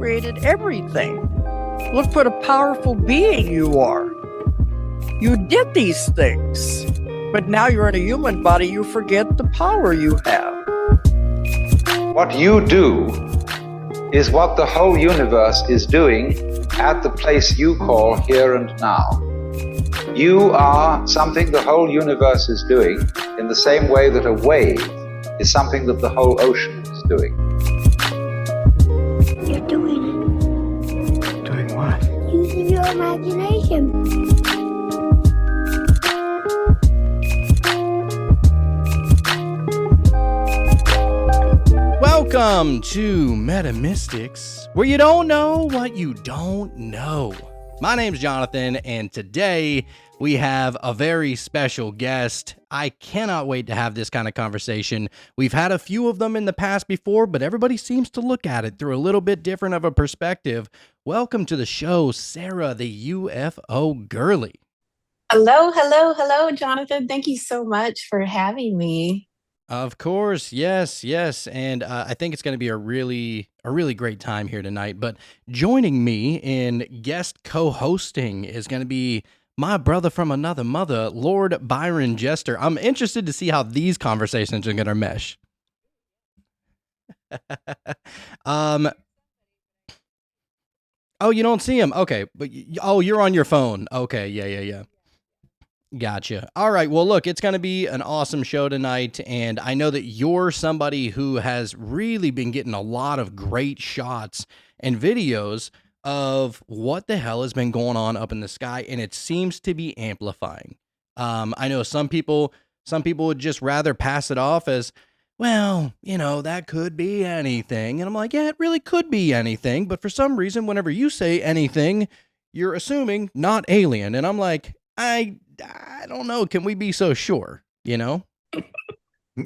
created everything. Look what a powerful being you are. You did these things, but now you're in a human body, you forget the power you have. What you do is what the whole universe is doing at the place you call here and now. You are something the whole universe is doing in the same way that a wave is something that the whole ocean is doing. You're doing it. Doing what? Using your imagination. Welcome to Metamystics, where you don't know what you don't know. My name's Jonathan, and today we have a very special guest. I cannot wait to have this kind of conversation. We've had a few of them in the past before, but everybody seems to look at it through a little bit different of a perspective. Welcome to the show, Sarah, the UFOGirly. Hello, Jonathan. Thank you so much for having me. Of course, yes, and I think it's going to be a really great time here tonight. But joining me in guest co-hosting is going to be my brother from another mother, Lord Byron Jester. I'm interested to see how these conversations are going to mesh. Oh, you don't see him? Okay, but you're on your phone. Okay, yeah. Gotcha. All right. Well, look, it's going to be an awesome show tonight. And I know that you're somebody who has really been getting a lot of great shots and videos of what the hell has been going on up in the sky. And it seems to be amplifying. I know some people would just rather pass it off as, well, that could be anything. And I'm like, yeah, it really could be anything. But for some reason, whenever you say anything, you're assuming not alien. And I'm like, I don't know. Can we be so sure?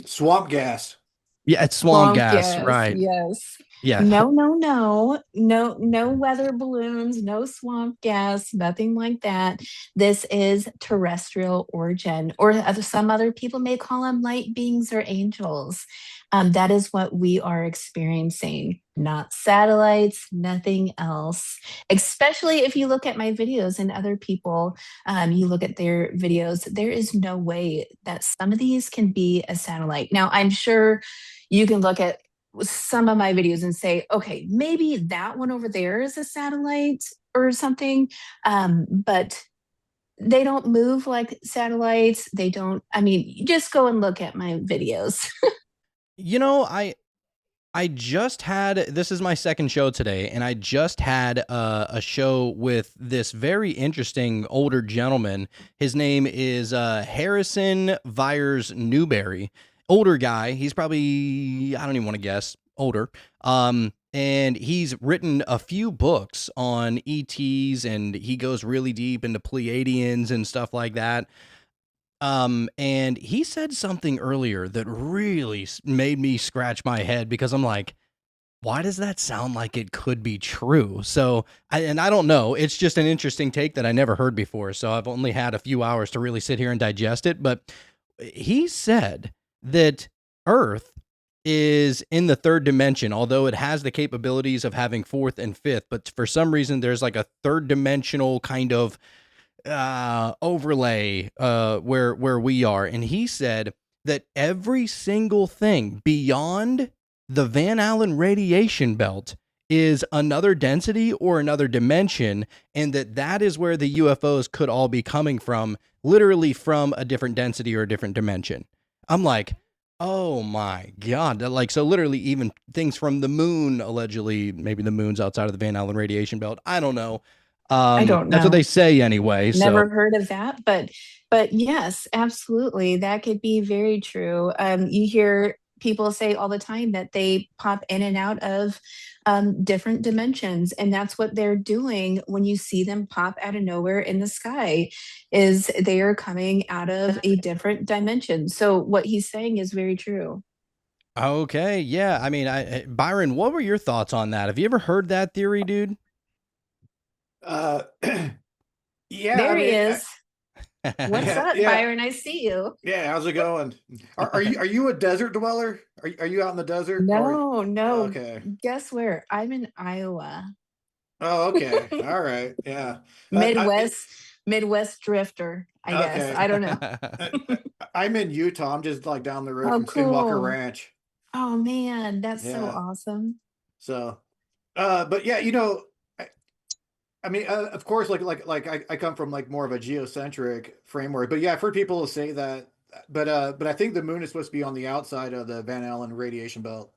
Swamp gas. Yeah, it's swamp gas, right? Yes. Yeah. No weather balloons, no swamp gas, nothing like that. This is terrestrial origin, or some other people may call them light beings or angels. That is what we are experiencing, not satellites, nothing else. Especially if you look at my videos and other people, you look at their videos, there is no way that some of these can be a satellite. Now, I'm sure you can look at some of my videos and say, okay, maybe that one over there is a satellite or something. But they don't move like satellites. They don't, just go and look at my videos. I just had, this is my second show today, and I just had a show with this very interesting older gentleman. His name is Harrison Vyers Newberry. Older guy. He's probably, I don't even want to guess, older. And he's written a few books on ETs, and he goes really deep into Pleiadians and stuff like that. And he said something earlier that really made me scratch my head, because I'm like, why does that sound like it could be true? So, I don't know. It's just an interesting take that I never heard before. So I've only had a few hours to really sit here and digest it. But he said that Earth is in the third dimension, although it has the capabilities of having fourth and fifth. But for some reason, there's like a third dimensional kind of overlay where we are. And he said that every single thing beyond the Van Allen radiation belt is another density or another dimension, and that is where the UFOs could all be coming from, literally from a different density or a different dimension. I'm like, oh my God. Like, so literally even things from the moon, allegedly, maybe the moon's outside of the Van Allen radiation belt. I don't know. I don't know. That's what they say anyway. Never heard of that, but yes, absolutely. That could be very true. You hear people say all the time that they pop in and out of different dimensions, and that's what they're doing when you see them pop out of nowhere in the sky, is they are coming out of a different dimension. So what he's saying is very true. Okay. Yeah. Byron, what were your thoughts on that? Have you ever heard that theory, dude? Yeah. There he is. What's Yeah, up, yeah, Byron? I see you. yeah. How's it going? Are you a desert dweller? Are you out in the desert or? No, no. Okay. Guess where? I'm in Iowa. Oh, okay. All right. Yeah. Midwest, Midwest drifter, I guess. Okay. I don't know. I, I'm in Utah. I'm just like down the road Oh, from Skinwalker cool. Ranch. Oh man, that's so Yeah. awesome. So, but yeah, I, I mean, of course, like I come from like more of a geocentric framework, but yeah, I've heard people say that, but I think the moon is supposed to be on the outside of the Van Allen radiation belt.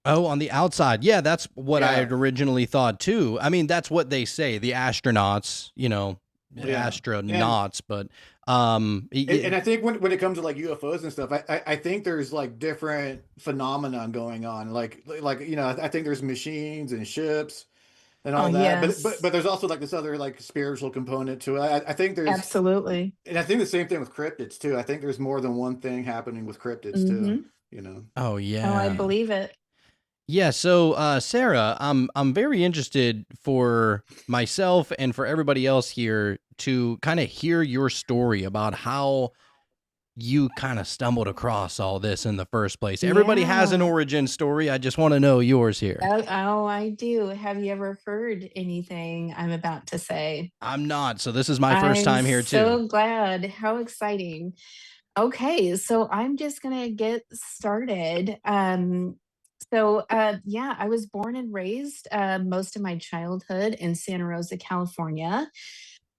Oh, on the outside. Yeah, that's what I Yeah, had originally thought too. I mean, that's what they say, the astronauts, yeah, and astronauts, but and I think when it comes to like UFOs and stuff, I think there's like different phenomenon going on. Like I think there's machines and ships and Oh all that, but yes, there's also like this other like spiritual component to it. I think there's absolutely. and I think the same thing with cryptids too. I think there's more than one thing happening with cryptids too. Hmm. You know. oh Oh, I yeah. believe it. Yeah, so Sarah, I'm very interested for myself and for everybody else here to kind of hear your story about how you kind of stumbled across all this in the first place. Everybody has an Yeah. origin story. I just want to know yours here. Oh, I do. Have you ever heard anything I'm about to say? I'm not, so this is my first I'm time here too. so glad. How exciting. Okay, so I'm just gonna get started. Yeah, I was born and raised most of my childhood in Santa Rosa, California.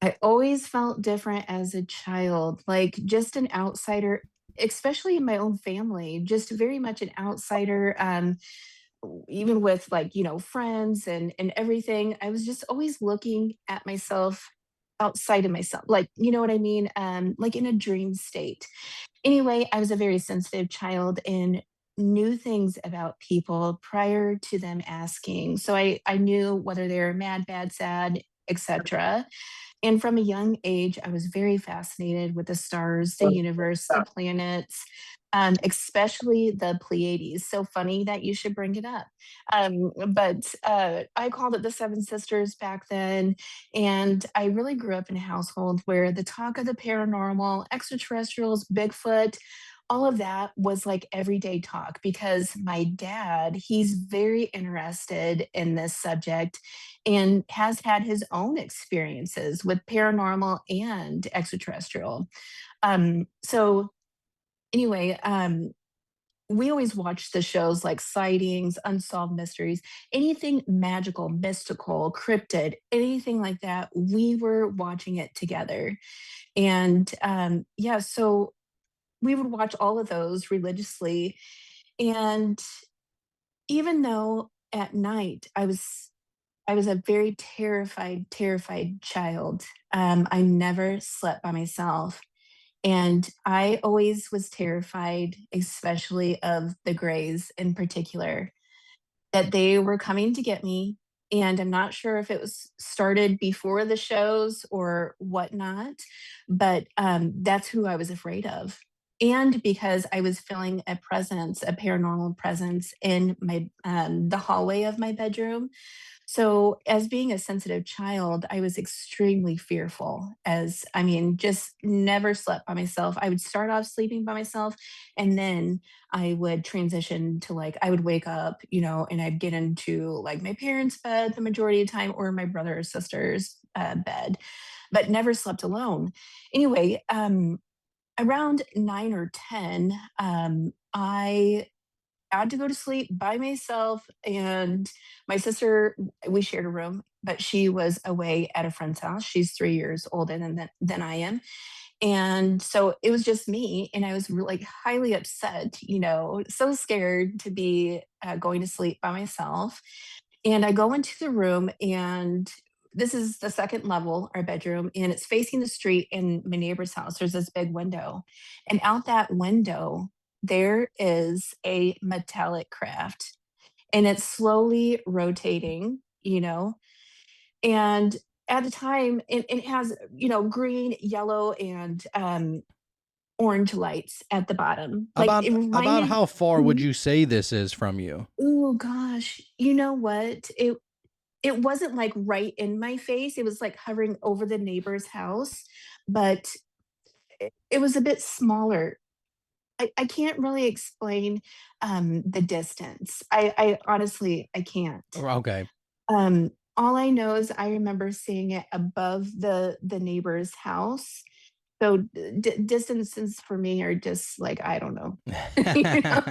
I always felt different as a child, like just an outsider, especially in my own family, just very much an outsider. Even with like friends and everything, I was just always looking at myself outside of myself, like what I mean, like in a dream state. Anyway, I was a very sensitive child and knew things about people prior to them asking. So I knew whether they were mad, bad, sad, etc. And from a young age, I was very fascinated with the stars, the universe, the planets, especially the Pleiades. So funny that you should bring it up. But I called it the Seven Sisters back then. And I really grew up in a household where the talk of the paranormal, extraterrestrials, Bigfoot, all of that was like everyday talk because my dad, he's very interested in this subject and has had his own experiences with paranormal and extraterrestrial. So anyway, we always watched the shows like sightings, unsolved mysteries, anything magical, mystical, cryptid, anything like that. We were watching it together. And yeah, so we would watch all of those religiously. And even though at night I was a very terrified child. I never slept by myself. And I always was terrified, especially of the Greys in particular, that they were coming to get me. And I'm not sure if it was started before the shows or whatnot, but that's who I was afraid of. And because I was feeling a presence, a paranormal presence in my the hallway of my bedroom, so, as being a sensitive child, I was extremely fearful, as I mean, just never slept by myself. I would start off sleeping by myself, and then I would transition to like, I would wake up, and I'd get into like my parents' bed the majority of the time or my brother or sister's bed, but never slept alone. Anyway, around 9 or 10, I had to go to sleep by myself. And my sister, we shared a room, but she was away at a friend's house. She's 3 years older than I am. And so it was just me. And I was like highly upset, so scared to be going to sleep by myself. And I go into the room, and this is the second level, our bedroom, and it's facing the street in my neighbor's house. There's this big window. And out that window, there is a metallic craft, and it's slowly rotating, and at the time it has, green, yellow, and orange lights at the bottom. Like About it about reminded. how far would you say this is from you? Oh gosh, you know what? it wasn't like right in my face. It was like hovering over the neighbor's house, but it was a bit smaller. I can't really explain the distance. I honestly I can't. Okay. All I know is I remember seeing it above the neighbor's house. So distances for me are just like I don't know. You know?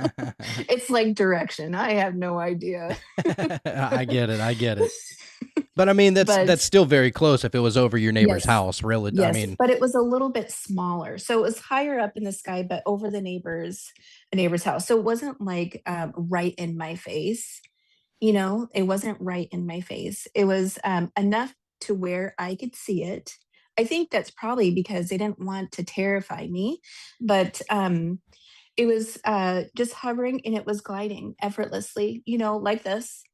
It's like direction. I have no idea. I get it. I get it. But I mean, But that's still very close if it was over your neighbor's yes, house, really. I yes, mean, but it was a little bit smaller. So it was higher up in the sky, but over the neighbor's house. So it wasn't like right in my face. It wasn't right in my face. It was enough to where I could see it. I think that's probably because they didn't want to terrify me, but it was just hovering and it was gliding effortlessly, like this,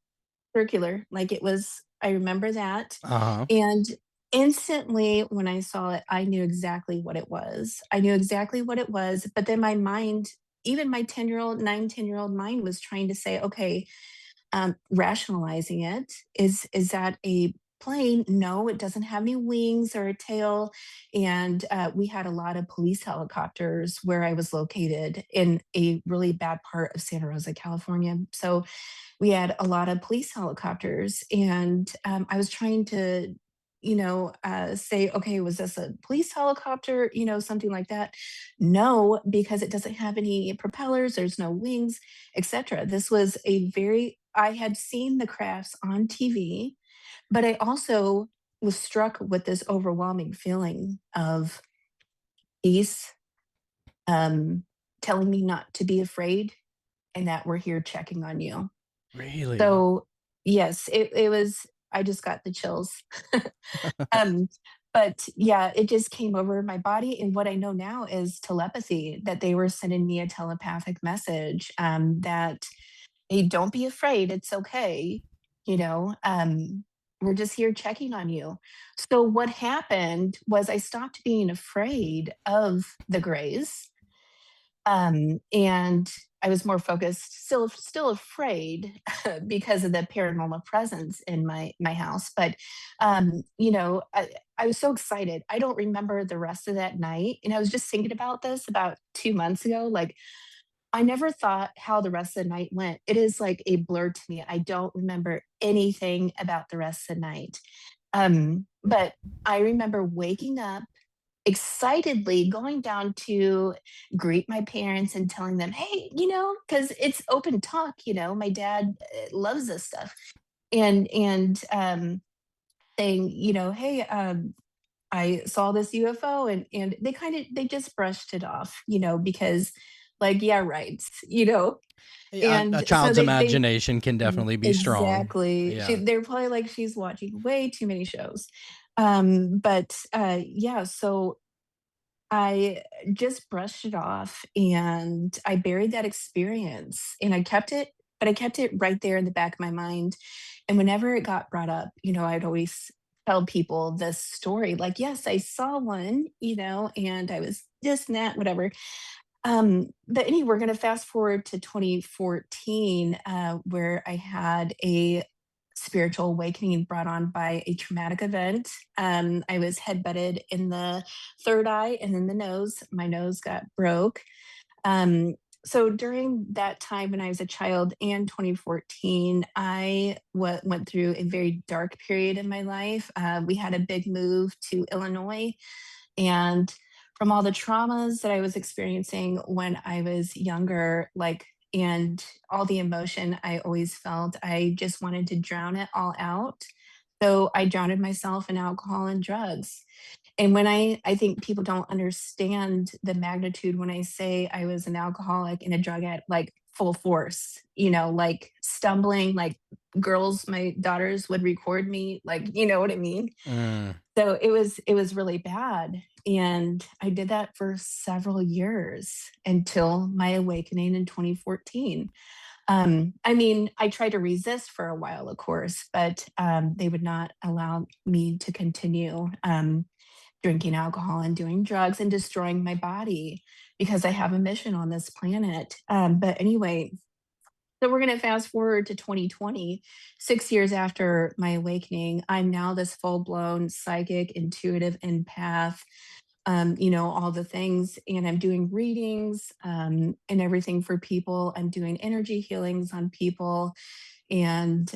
circular, like it was. I remember that. uh-huh. And instantly when I saw it, I knew exactly what it was. I knew exactly what it was. But then my mind, even my 10-year-old, 9, 10-year-old mind was trying to say, okay, rationalizing it. Is that a plane? No, it doesn't have any wings or a tail. And we had a lot of police helicopters where I was located in a really bad part of Santa Rosa, California. So we had a lot of police helicopters, and I was trying to say, okay, was this a police helicopter, something like that? No, because it doesn't have any propellers, there's no wings, etc. This was I had seen the crafts on TV, but I also was struck with this overwhelming feeling of peace, um, telling me not to be afraid and that we're here checking on you. Really? So, yes, it was. I just got the chills. Um, but yeah, it just came over my body, and what I know now is telepathy, that they were sending me a telepathic message, that, "Hey, don't be afraid, it's okay, we're just here checking on you." So what happened was I stopped being afraid of the grays, and I was more focused, still afraid because of the paranormal presence in my house. But I was so excited. I don't remember the rest of that night, and I was just thinking about this about 2 months ago. Like I never thought how the rest of the night went. It is like a blur to me. I don't remember anything about the rest of the night. But I remember waking up excitedly going down to greet my parents and telling them, hey, because it's open talk, my dad loves this stuff. And saying, hey, I saw this UFO, and they just brushed it off, because like, yeah, right, A and so child's they imagination can definitely be strong. exactly. Yeah. They're probably like, she's watching way too many shows. But yeah, so I just brushed it off and I buried that experience and I kept it, but I kept it right there in the back of my mind. And whenever it got brought up, I'd always tell people this story like, yes, I saw one, and I was this and that, whatever. But anyway, we're going to fast forward to 2014, where I had a spiritual awakening brought on by a traumatic event. I was headbutted in the third eye and in the nose. My nose got broke. So during that time when I was a child and 2014, I went through a very dark period in my life. We had a big move to Illinois, and from all the traumas that I was experiencing when I was younger, and all the emotion I always felt, I just wanted to drown it all out. So I drowned myself in alcohol and drugs. And when I think people don't understand the magnitude when I say I was an alcoholic and a drug addict, like full force, like stumbling, like girls, my daughters would record me, like, you know what I mean? Mm. So it was really bad. And I did that for several years until my awakening in 2014. I mean, I tried to resist for a while, of course, but they would not allow me to continue drinking alcohol and doing drugs and destroying my body because I have a mission on this planet. But anyway, So we're going to fast forward to 2020, 6 years after my awakening. I'm now this full blown psychic, intuitive empath, all the things. And I'm doing readings and everything for people. I'm doing energy healings on people. And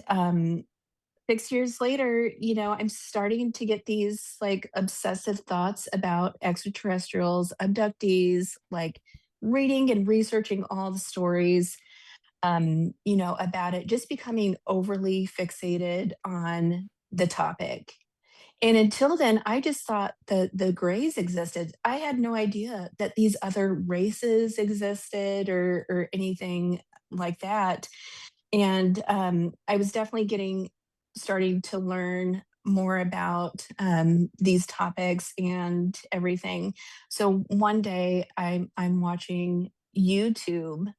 6 years later, I'm starting to get these like obsessive thoughts about extraterrestrials, abductees, like reading and researching all the stories about it, just becoming overly fixated on the topic. And until then, I just thought the grays existed. I had no idea that these other races existed or anything like that. And I was definitely starting to learn more about these topics and everything. So one day I'm watching YouTube,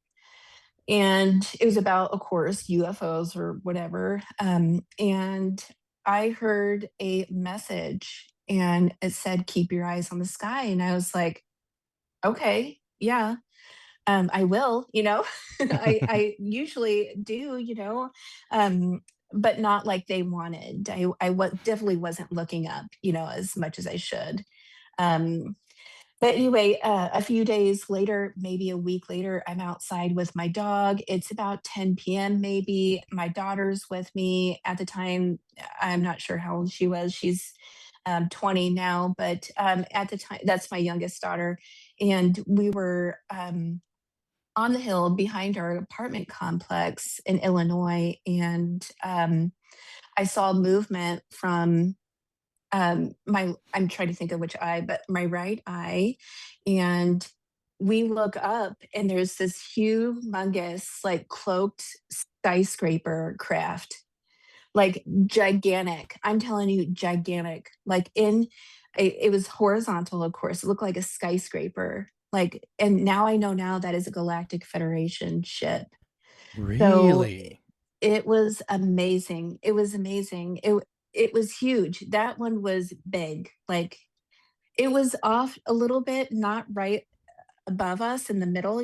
and it was about, of course, UFOs or whatever. And I heard a message and it said, "Keep your eyes on the sky." And I was like, okay, yeah, I will, I usually do, but not like they wanted. Definitely wasn't looking up, as much as I should. Um, but anyway, a few days later, maybe a week later, I'm outside with my dog. It's about 10 p.m. maybe. My daughter's with me. At the time, I'm not sure how old she was. She's 20 now, but at the time, that's my youngest daughter. And we were on the hill behind our apartment complex in Illinois. And I saw movement from I'm trying to think of which eye, but my right eye. And we look up and there's this humongous, like cloaked skyscraper craft, like gigantic. I'm telling you, gigantic. Like it was horizontal, of course. It looked like a skyscraper. Like, and now I know now that is a Galactic Federation ship. So Really? it was amazing. It was amazing. It was huge. That one was big. Like it was off a little bit, not right above us in the middle,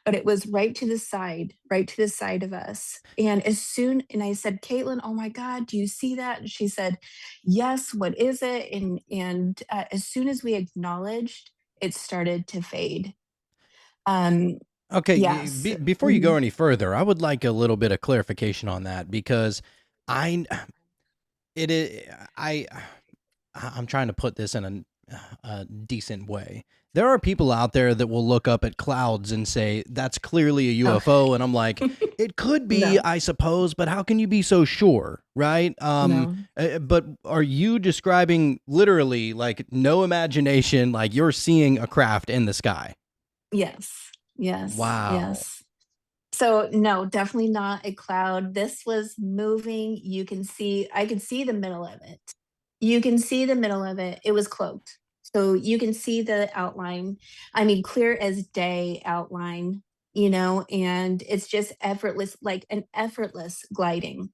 but it was right to the side of us. And I said, "Caitlin, oh my God, do you see that?" And she said, "Yes, what is it?" And as soon as we acknowledged, it started to fade. Um, Okay, yes. before you go Mhm. any further, I would like a little bit of clarification on that because I it is I'm trying to put this in a decent way. There are people out there that will look up at clouds and say that's clearly a Oh, UFO, and I'm like, it could be, no, I suppose, but how can you be so sure, right? no. But are you describing literally like no imagination, like you're seeing a craft in the sky? Yes, yes, Wow. yes. So no, definitely not a cloud. This was moving. I could see the middle of it. You can see the middle of it. It was cloaked. So you can see the outline. I mean, clear as day outline, and it's just effortless, like an effortless gliding.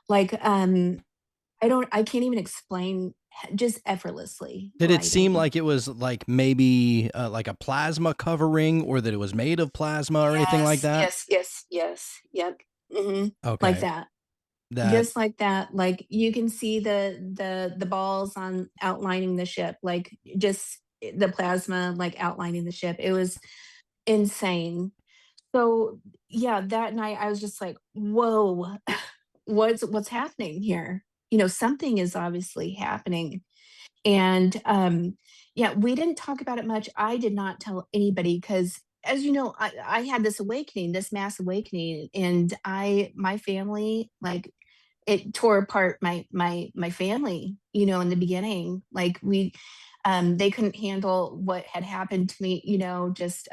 Like, I can't even explain, just effortlessly Did it seem gliding. like it was like maybe like a plasma covering or that it was made of plasma or anything like Yes, that? yes, yes, yes. Yep. Like Okay. that. That Just like that, like you can see the balls on outlining the ship, like just the plasma like outlining the ship. It was insane. So yeah, that night I was just like, whoa, what's happening here? Something is obviously happening. And yeah, we didn't talk about it much. I did not tell anybody because, as you know, I had this awakening, this mass awakening, and my family, like, it tore apart my family, in the beginning. Like they couldn't handle what had happened to me, just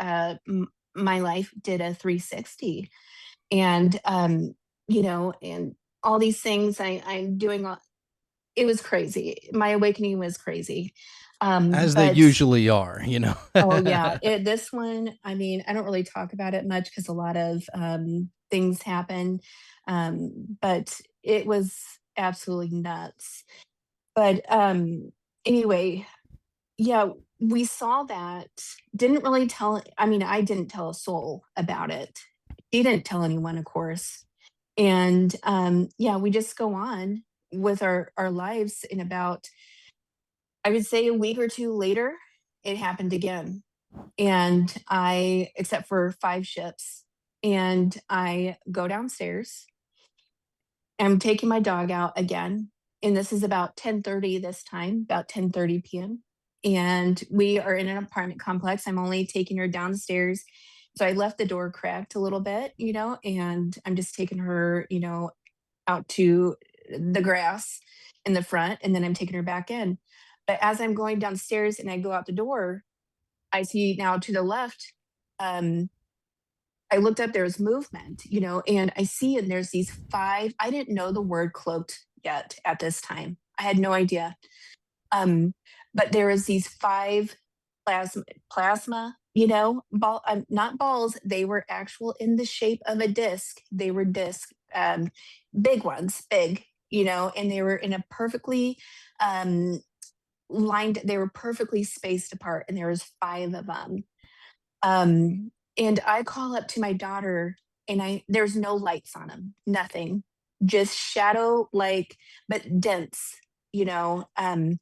my life did a 360. And and all these things I'm doing, it was crazy. My awakening was crazy. as they But usually are, you know. oh yeah, this one, I mean, I don't really talk about it much because a lot of things happen. But it was absolutely nuts. But anyway, yeah, we saw that. Didn't really tell. I mean, I didn't tell a soul about it. He didn't tell anyone, of course. And yeah, we just go on with our lives. In about, I would say, a week or two later, it happened again. And except for 5 ships, and I go downstairs. I'm taking my dog out again, and this is about 10:30 this time, about 10:30 p.m. And we are in an apartment complex. I'm only taking her downstairs. So I left the door cracked a little bit, and I'm just taking her, out to the grass in the front, and then I'm taking her back in. But as I'm going downstairs and I go out the door, I see now to the left, um, I looked up, there was movement, and I see, and there's these 5, I didn't know the word cloaked yet at this time. I had no idea. But there was these 5 plasma, ball, not balls, they were actual in the shape of a disc. They were disc, big ones, big, and they were in a perfectly lined, they were perfectly spaced apart, and there was 5 of them. And I call up to my daughter, and there's no lights on them, nothing, just shadow, like, but dense, you know. So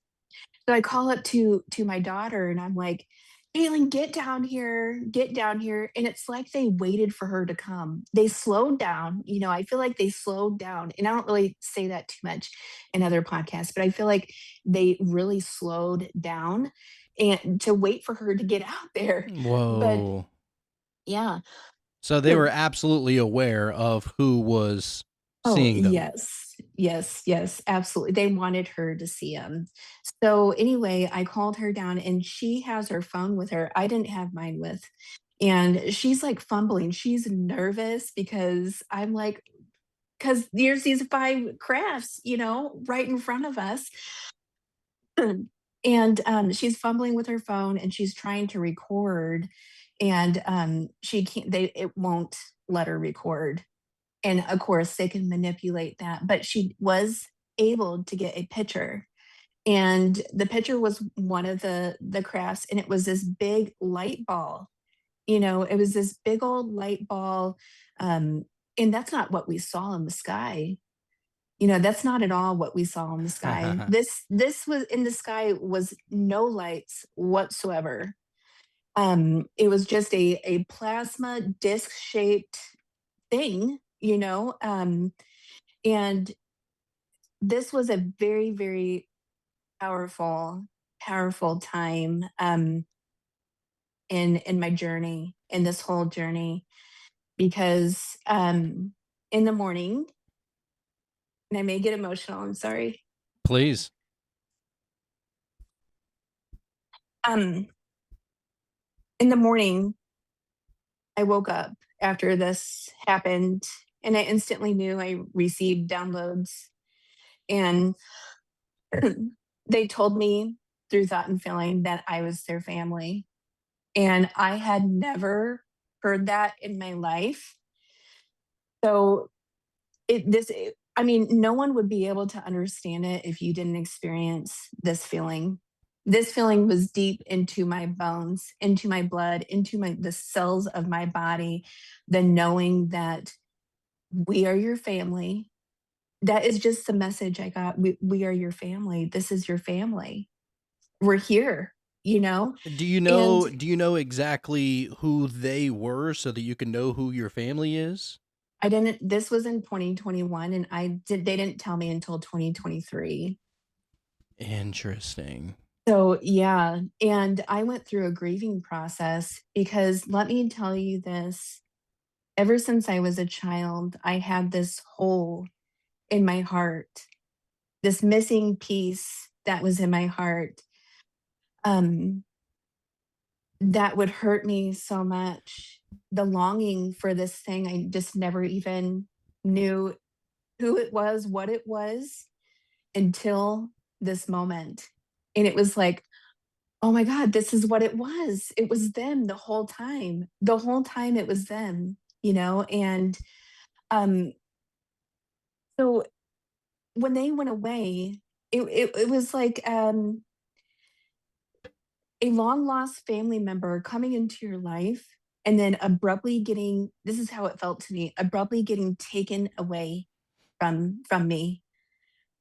I call up to my daughter, and I'm like, Kaylin, get down here, get down here. And it's like they waited for her to come. They slowed down, I feel like they slowed down. And I don't really say that too much in other podcasts, but I feel like they really slowed down and to wait for her to get out there. But Whoa. yeah. So they were absolutely aware of who was Oh, seeing them. yes, absolutely. They wanted her to see him. So anyway, I called her down, and she has her phone with her. I didn't have mine with. And she's like fumbling. She's nervous because I'm like, because there's these 5 crafts, right in front of us. And she's fumbling with her phone, and she's trying to record, and she can't, it won't let her record. And of course, they can manipulate that. But she was able to get a picture. And the picture was one of the crafts, and it was this big light ball. It was this big old light ball. And that's not what we saw in the sky. That's not at all what we saw in the sky. This was in the sky, was no lights whatsoever. It was just a plasma disc shaped thing, and this was a very, very powerful, powerful time in my journey, in this whole journey, because in the morning, and I may get emotional, I'm sorry. Please. In the morning, I woke up after this happened, and I instantly knew I received downloads, and they told me through thought and feeling that I was their family. And I had never heard that in my life. So no one would be able to understand it if you didn't experience this feeling. This feeling was deep into my bones, into my blood, into the cells of my body, the knowing that we are your family. That is just the message I got. We are your family. This is your family. We're here, Do you know exactly who they were so that you can know who your family is? I didn't, this was in 2021, and they didn't tell me until 2023. Interesting. So yeah, and I went through a grieving process, because let me tell you this, ever since I was a child, I had this hole in my heart, this missing piece that was in my heart, that would hurt me so much. The longing for this thing, I just never even knew who it was, what it was, until this moment. And it was like, oh my God, this is what it was. It was them the whole time. The whole time it was them, and so when they went away, it was like a long lost family member coming into your life and then abruptly getting, this is how it felt to me, abruptly getting taken away from me.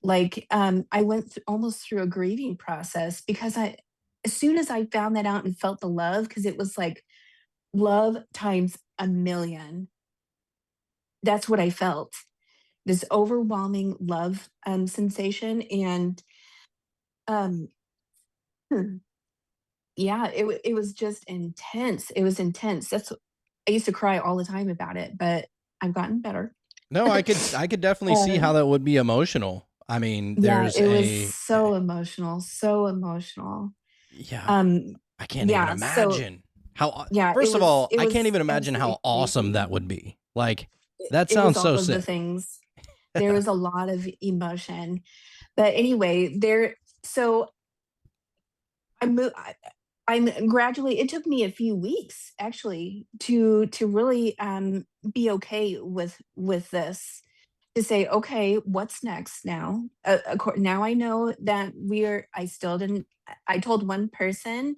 Like, I went almost through a grieving process because as soon as I found that out and felt the love, because it was like love times a million, that's what I felt. This overwhelming love sensation. And um, hmm, yeah, it was just intense. It was intense. I used to cry all the time about it, but I've gotten better. No, I could definitely see how um, that would be emotional. I mean, yeah, there's it was a so emotional, so emotional. yeah, Um, I can't even yeah, so imagine how yeah, first of all, it I can't was even imagine absolutely how awesome crazy. that would be. Like, that It was sounds all so of the sick. things. There was a lot of emotion. But anyway, so I moved. I'm gradually. It took me a few weeks actually to really be okay with this. To say, okay, what's next now? Now I know that we're. I still didn't. I told one person,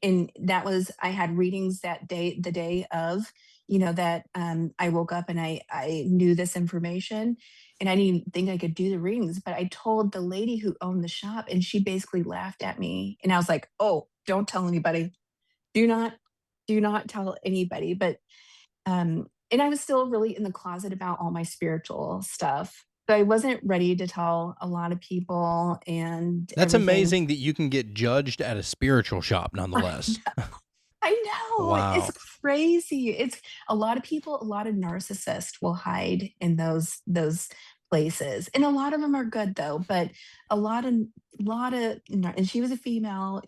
and that was I had readings that day, the day of. That I woke up and I knew this information, and I didn't even think I could do the readings. But I told the lady who owned the shop, and she basically laughed at me. And I was like, "Oh, don't tell anybody. Do not, do not tell anybody." But and I was still really in the closet about all my spiritual stuff. So I wasn't ready to tell a lot of people and That's everything. amazing that you can get judged at a spiritual shop I nonetheless. know, I know. It's Wow. crazy. It's a lot of people, a lot of narcissists will hide in those places. And a lot of them are good though, but a and she was a female,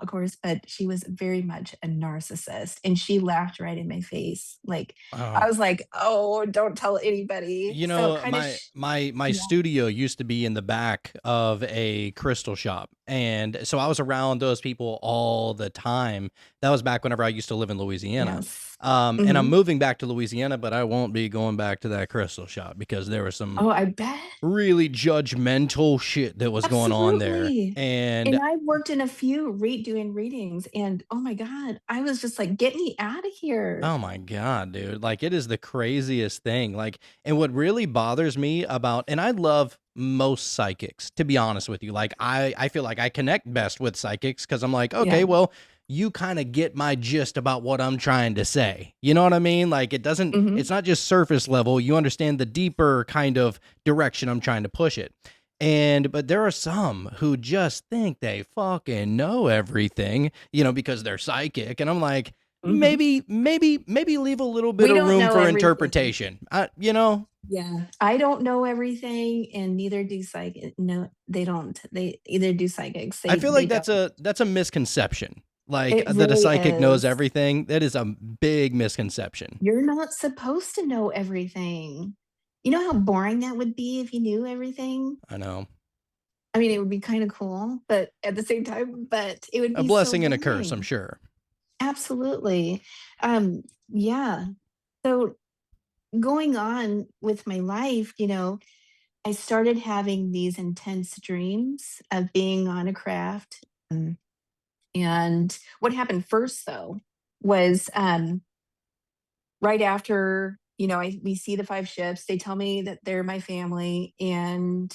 of course, but she was very much a narcissist. And she laughed right in my face. Like I Oh. was like, oh, don't tell anybody. You So it know, kind of my yeah. studio used to be in the back of a crystal shop, and so I was around those people all the time. That was back whenever I used to live in Louisiana. Yes. And I'm Hmm. moving back to Louisiana, but I won't be going back to that crystal shop because there was some Oh, I bet. really judgmental shit that was going on there. Absolutely. And And I worked in a few doing readings, and oh my God, I was just like, get me out of here. oh my God, dude. Like, it is the craziest thing. Like, and what really bothers me about, and I love most psychics, to be honest with you. Like, I feel like I connect best with psychics because I'm like, Yeah. okay, well, you kind of get my gist about what I'm trying to say. You know what I mean? Like, Hmm. it's not just surface level. You understand the deeper kind of direction I'm trying to push it. But there are some who just think they fucking know everything, because they're psychic. And I'm like, Hmm. maybe leave a little bit We of don't room know for everything. interpretation. Yeah. I don't know everything, and neither do psychic. No, they don't. They either do psychics. I They feel they like don't. that's a misconception. Like It that a really psychic knows is. everything. That is a big misconception. You're not supposed to know everything. You know how boring that would be if you knew everything? I know. I mean, it would be kind of cool, but at the same time, but it would A be so blessing and a curse, I'm boring. sure. Absolutely. Yeah. So going on with my life, I started having these intense dreams of being on a craft. And what happened first, though, was right after, we see the five ships. They tell me that they're my family. And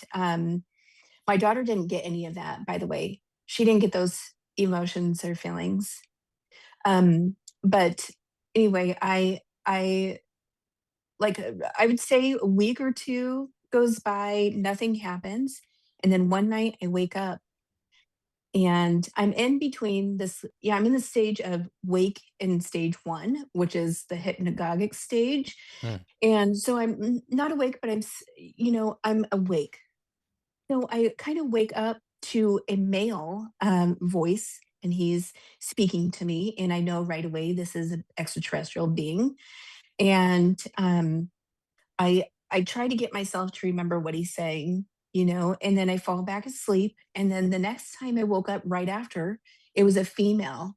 my daughter didn't get any of that, by the way. She didn't get those emotions or feelings. But anyway, I like I would say a week or two goes by, nothing happens, and then one night I wake up and I'm in between this. Yeah, I'm in the stage of wake in stage one, which is the hypnagogic stage, Hmm. and so I'm not awake, but I'm awake. So I kind of wake up to a male voice, and he's speaking to me, and I know right away this is an extraterrestrial being. And I try to get myself to remember what he's saying, and then I fall back asleep. And then the next time I woke up right after, it was a female,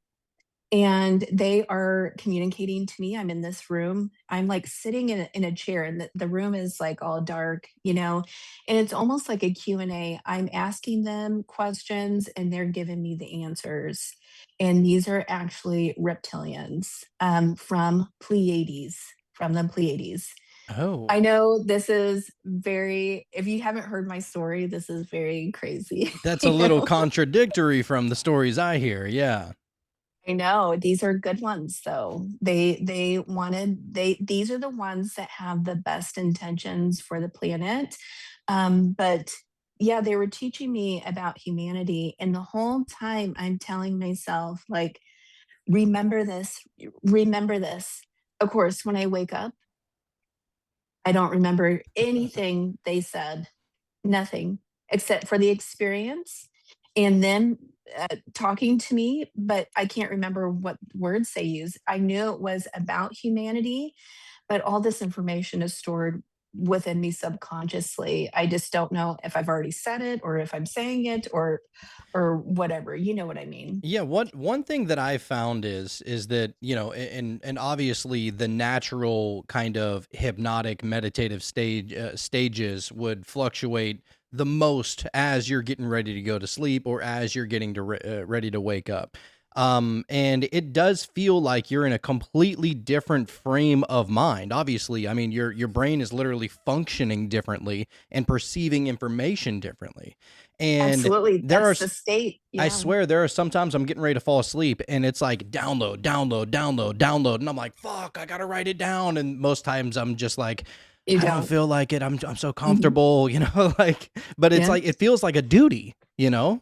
and they are communicating to me. I'm in this room. I'm like sitting in a chair, and the room is like all dark, and it's almost like a Q&A. I'm asking them questions and they're giving me the answers. and these are actually reptilians from the Pleiades. Oh, I know this is very, if you haven't heard my story, this is very crazy. that's a You little know? contradictory from the stories I hear. Yeah. I know these are good ones though. These are the ones that have the best intentions for the planet. But yeah, they were teaching me about humanity, and the whole time I'm telling myself, like, remember this, remember this. Of course, when I wake up, I don't remember anything they said, nothing except for the experience and them talking to me, but I can't remember what words they use. I knew it was about humanity, but all this information is stored within me subconsciously. I just don't know if I've already said it or if I'm saying it or whatever. You know what I mean? Yeah, what one thing that I found is that, you know, and obviously the natural kind of hypnotic meditative stages would fluctuate the most as you're getting ready to go to sleep or as you're getting to ready to wake up. And it does feel like you're in a completely different frame of mind. Obviously, I mean your brain is literally functioning differently and perceiving information differently. And Absolutely. there are That's the state. I Yeah. swear there are sometimes I'm getting ready to fall asleep and it's like download, download, download, download. And I'm like, fuck, I gotta write it down. And most times I'm just like, You I don't don't. feel like it. I'm so Mhm. comfortable, you know, like, but it's Yeah. like it feels like a duty, you know?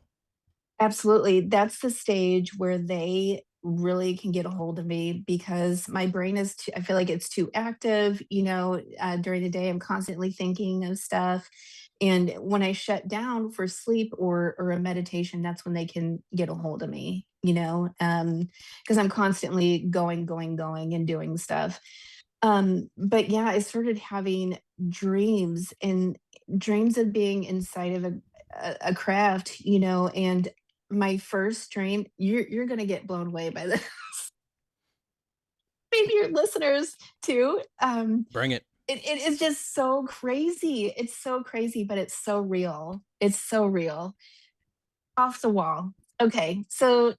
Absolutely. That's the stage where they really can get a hold of me because my brain is too, I feel like it's too active, during the day I'm constantly thinking of stuff. And when I shut down for sleep or a meditation, that's when they can get a hold of me, because I'm constantly going and doing stuff. But yeah, I started having dreams and dreams of being inside of a craft, and my first dream, you're gonna get blown away by this. Maybe your listeners too. Bring it. It is just so crazy. It's so crazy, but it's so real. It's so real. Off the wall. Okay, so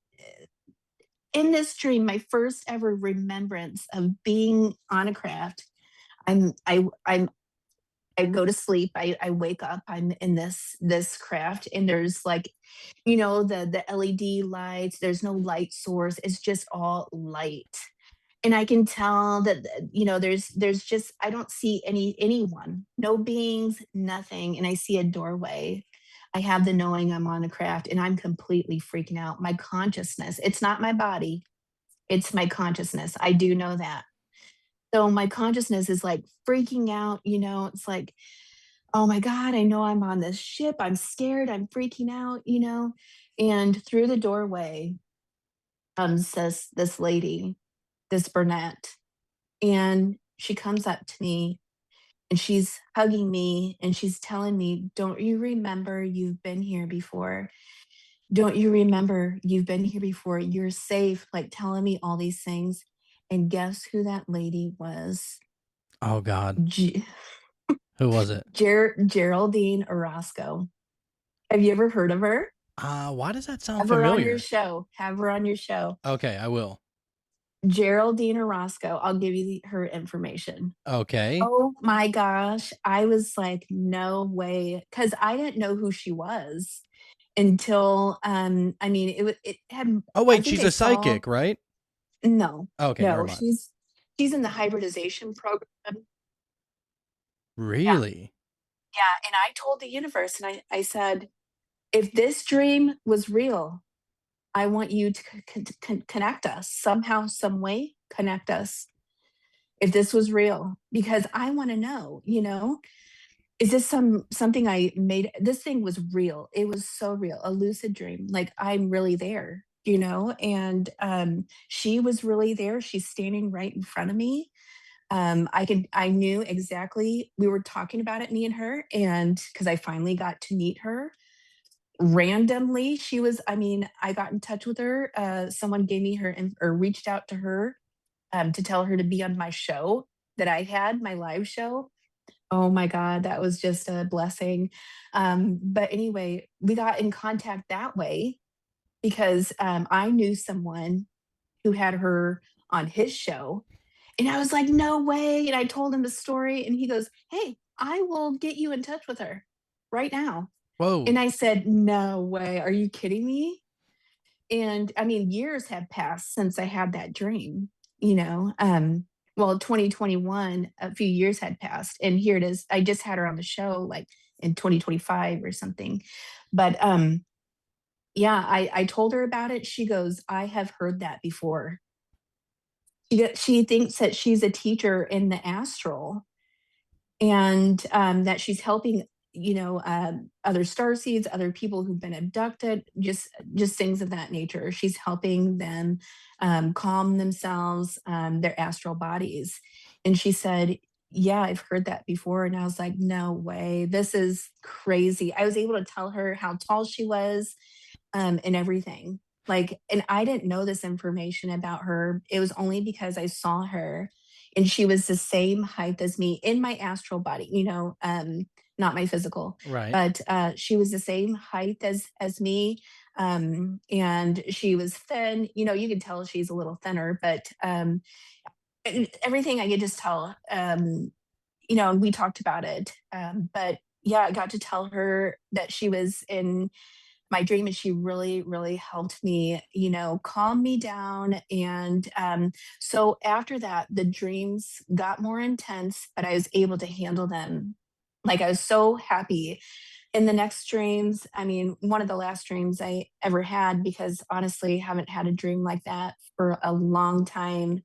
in this dream, my first ever remembrance of being on a craft, I'm I go to sleep, I wake up, I'm in this craft, and there's like, the LED lights, there's no light source, it's just all light. And I can tell that there's just I don't see anyone, no beings, nothing, and I see a doorway. I have the knowing I'm on a craft and I'm completely freaking out. My consciousness, it's not my body, it's my consciousness. I do know that. So my consciousness is like freaking out, it's like, oh my God, I know I'm on this ship. I'm scared. I'm freaking out. And through the doorway comes this lady, this brunette, and she comes up to me and she's hugging me and she's telling me, don't you remember you've been here before? Don't you remember you've been here before? You're safe, like telling me all these things. And guess who that lady was? Oh God. G- Who was it? Geraldine Orozco. Have you ever heard of her? Why does that sound Have her on your familiar? show. Have her on your show. Okay, I will. Geraldine Orozco. I'll give you her information. Okay. Oh my gosh. I was like, no way. Because I didn't know who she was until I mean it had Oh I wait, think she's I a saw psychic, right? no, Okay, never no, mind. she's in the hybridization program. Yeah. Really? Yeah. And I told the universe and I said, if this dream was real, I want you to connect us somehow, some way, connect us. If this was real, because I want to know, is this something I made? This thing was real. It was so real, a lucid dream. Like I'm really there, and she was really there. She's standing right in front of me. I knew exactly, we were talking about it, me and her, and because I finally got to meet her randomly. I got in touch with her. Someone gave me her or reached out to her to tell her to be on my show that I had, my live show. Oh my God, that was just a blessing. But anyway, we got in contact that way. because I knew someone who had her on his show. And I was like, no way. And I told him the story, and he goes, hey, I will get you in touch with her right now. Whoa. And I said, no way. Are you kidding me? And I mean, years have passed since I had that dream, you know. Well, 2021, a few years had passed, and here it is. I just had her on the show like in 2025 or something. But yeah, I told her about it. She goes, I have heard that before. She thinks that she's a teacher in the astral, and that she's helping, you know, other star seeds, other people who've been abducted, just things of that nature. She's helping them calm themselves, their astral bodies. And she said, yeah, I've heard that before. And I was like, no way, this is crazy. I was able to tell her how tall she was, and everything. Like, and I didn't know this information about her. It was only because I saw her, and she was the same height as me in my astral body, you know, not my physical, Right. but she was the same height as me. And she was thin, you know, you can tell she's a little thinner, but everything I could just tell, you know, and we talked about it. But yeah, I got to tell her that she was in my dream, and she really, really helped me, you know, calm me down. And so after that, the dreams got more intense, but I was able to handle them. Like, I was so happy. In the next dreams, I mean, one of the last dreams I ever had, because honestly, haven't had a dream like that for a long time,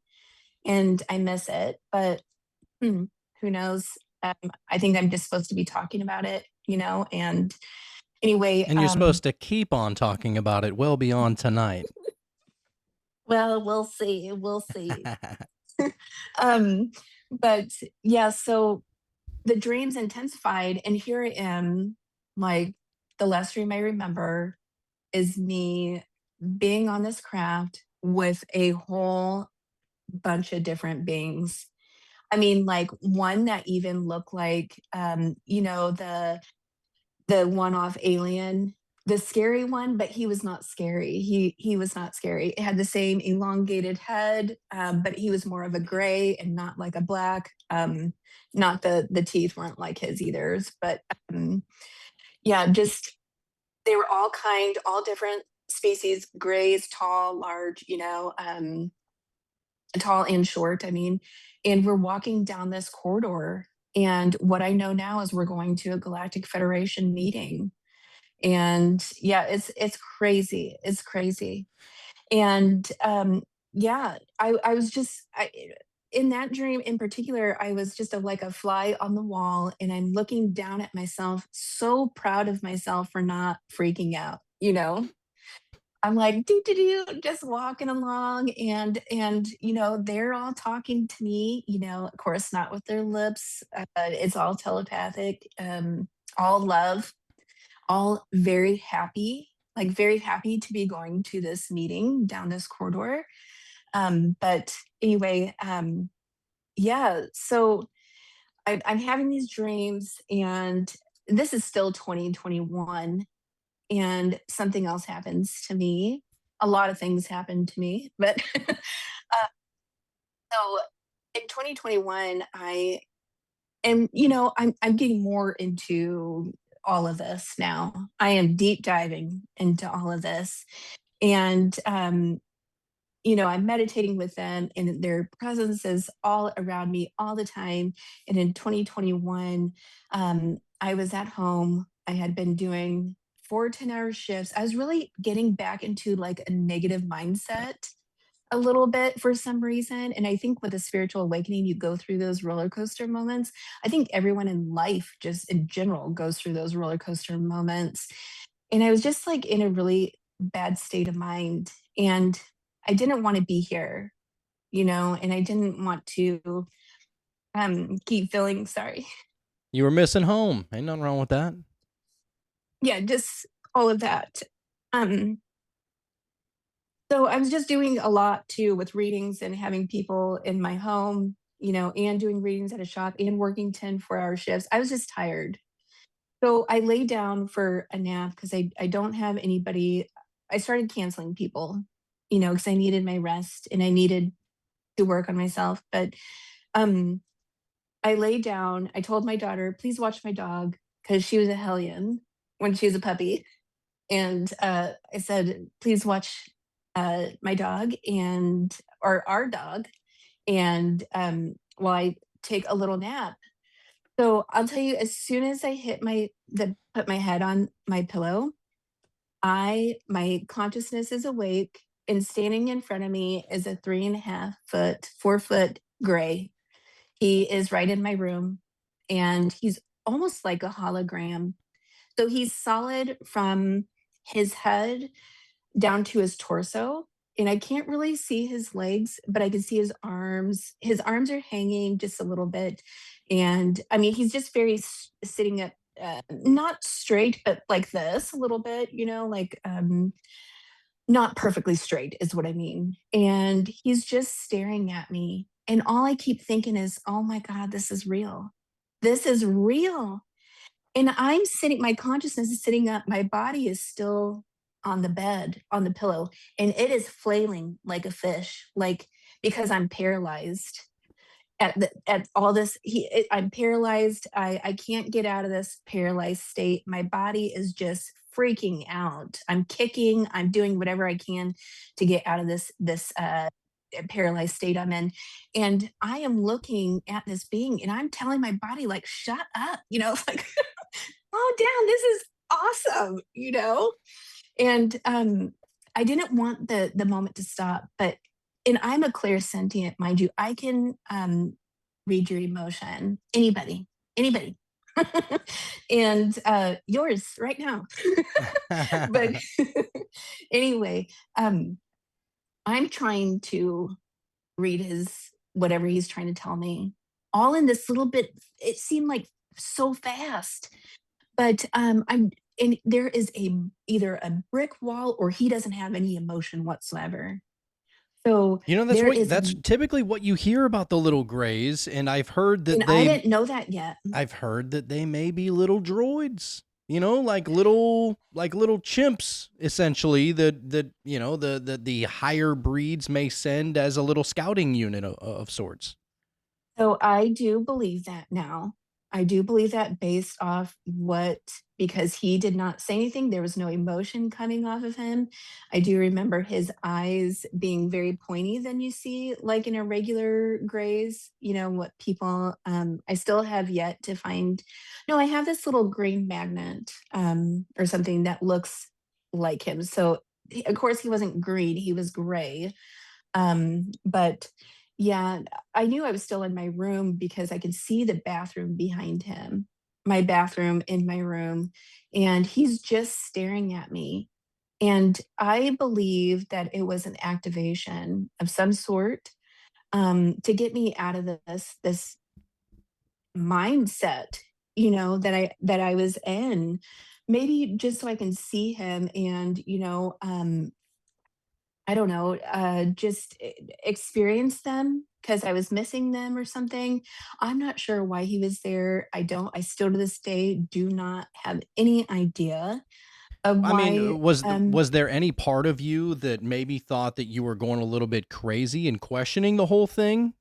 and I miss it. But who knows? I think I'm just supposed to be talking about it, you know, and anyway, And you're supposed to keep on talking about it well beyond tonight. well, we'll see. We'll see. um, but yeah, so the dreams intensified, and here I am. Like, the last dream I remember is me being on this craft with a whole bunch of different beings. I mean, like one that even looked like, you know, the one-off alien, the scary one, but he was not scary. He was not scary. It had the same elongated head, but he was more of a gray and not like a black. Not the teeth weren't like his either, but yeah, just they were all different species, grays, tall, large, you know, tall and short. I mean, and we're walking down this corridor. And what I know now is we're going to a Galactic Federation meeting. And yeah, it's crazy. It's crazy. And yeah, I was just in that dream in particular, I was just like a fly on the wall, and I'm looking down at myself, so proud of myself for not freaking out, you know. I'm like do do do, just walking along, and you know, they're all talking to me, you know, of course not with their lips. It's all telepathic, all love, all very happy, like very happy to be going to this meeting down this corridor. But anyway, yeah, so I'm having these dreams, and this is still 2021, and something else happens to me. A lot of things happen to me, but so in 2021, I am, you know, I'm getting more into all of this now. I am deep diving into all of this, and you know, I'm meditating with them, and their presence is all around me all the time. And in 2021, I was at home. I had been doing 4 10-hour shifts. I was really getting back into like a negative mindset a little bit for some reason. And I think with a spiritual awakening, you go through those roller coaster moments. I think everyone in life, just in general, goes through those roller coaster moments. And I was just like in a really bad state of mind. And I didn't want to be here, you know, and I didn't want to keep feeling sorry. You were missing home. Ain't nothing wrong with that. Yeah, just all of that. Um, so I was just doing a lot too with readings and having people in my home, you know, and doing readings at a shop and working 10 4-hour shifts. I was just tired. So I lay down for a nap because I don't have anybody I started canceling people, you know, because I needed my rest and I needed to work on myself. But um, I laid down. I told my daughter, please watch my dog, because she was a hellion when she was a puppy. And I said, please watch my dog or our dog. And while I take a little nap. So I'll tell you, as soon as I put my head on my pillow, my consciousness is awake, and standing in front of me is a 3.5 foot, 4 foot gray. He is right in my room, and he's almost like a hologram. So he's solid from his head down to his torso. And I can't really see his legs, but I can see his arms. His arms are hanging just a little bit. And I mean, he's just very sitting up, not straight, but like this a little bit, you know, like not perfectly straight is what I mean. And he's just staring at me. And all I keep thinking is, oh my God, this is real. This is real. And I'm sitting, my consciousness is sitting up, my body is still on the bed, on the pillow, and it is flailing like a fish, like because I'm paralyzed at all this. I'm paralyzed. I can't get out of this paralyzed state. My body is just freaking out. I'm kicking, I'm doing whatever I can to get out of this paralyzed state I'm in. And I am looking at this being and I'm telling my body, like, shut up, you know, like, oh damn, this is awesome, you know? And I didn't want the moment to stop, but and I'm a clairsentient, mind you. I can read your emotion. Anybody. And yours right now. But anyway, I'm trying to read his whatever he's trying to tell me. All in this little bit, it seemed like so fast. But I'm and there is either a brick wall or he doesn't have any emotion whatsoever. So You know, there is, that's typically what you hear about the little grays, and I've heard and that I didn't know that yet. I've heard that they may be little droids. You know, like little chimps, essentially. That you know the higher breeds may send as a little scouting unit of sorts. So I do believe that now. I do believe that based off because he did not say anything, there was no emotion coming off of him. I do remember his eyes being very pointy than you see, like in a regular grays, you know, what people, I still have yet to find. No, I have this little green magnet or something that looks like him. So, of course, he wasn't green, he was gray. But yeah, I knew I was still in my room because I could see the bathroom behind him, my bathroom in my room, and he's just staring at me. And I believe that it was an activation of some sort to get me out of this mindset, you know, that I was in. Maybe just so I can see him and, you know, I don't know, just experience them because I was missing them or something. I'm not sure why he was there. I still to this day do not have any idea of I why. mean, was there any part of you that maybe thought that you were going a little bit crazy and questioning the whole thing?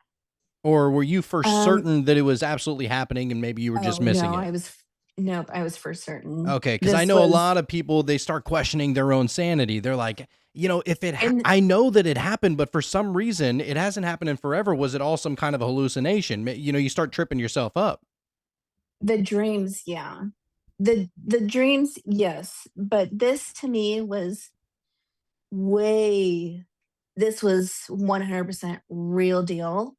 Or were you for Um, certain that it was absolutely happening and maybe you were just oh missing no, it? nope, I was for certain. Okay, because I This know a was, lot of people, they start questioning their own sanity. They're like, you know, if and I know that it happened, but for some reason it hasn't happened in forever. Was it all some kind of a hallucination? You know, you start tripping yourself up. the dreams, yeah. The dreams, yes. But this to me was way, this was 100% real deal.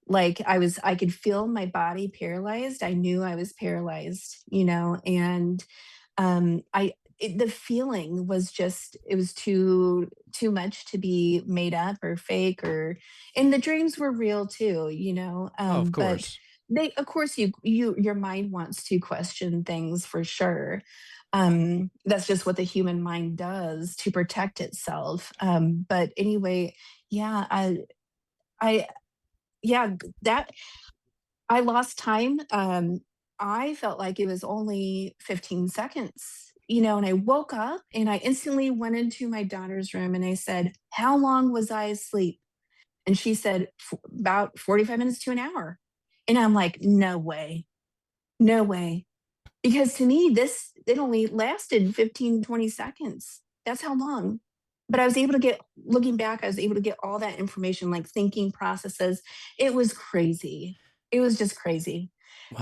Like I could feel my body paralyzed. I knew I was paralyzed, you know, and the feeling was just, it was too much to be made up or fake, or and the dreams were real too, you know. Oh, of But course. they, of course, your mind wants to question things for sure. That's just what the human mind does to protect itself. But anyway, yeah, I yeah, that I lost time. I felt like it was only 15 seconds. and I woke up and I instantly went into my daughter's room and I said, how long was I asleep? And she said, about 45 minutes to an hour. And I'm like, no way, no way. Because to me, it only lasted 15, 20 seconds. That's how long. But I was able to looking back, I was able to get all that information, like thinking processes. It was crazy. It was just crazy.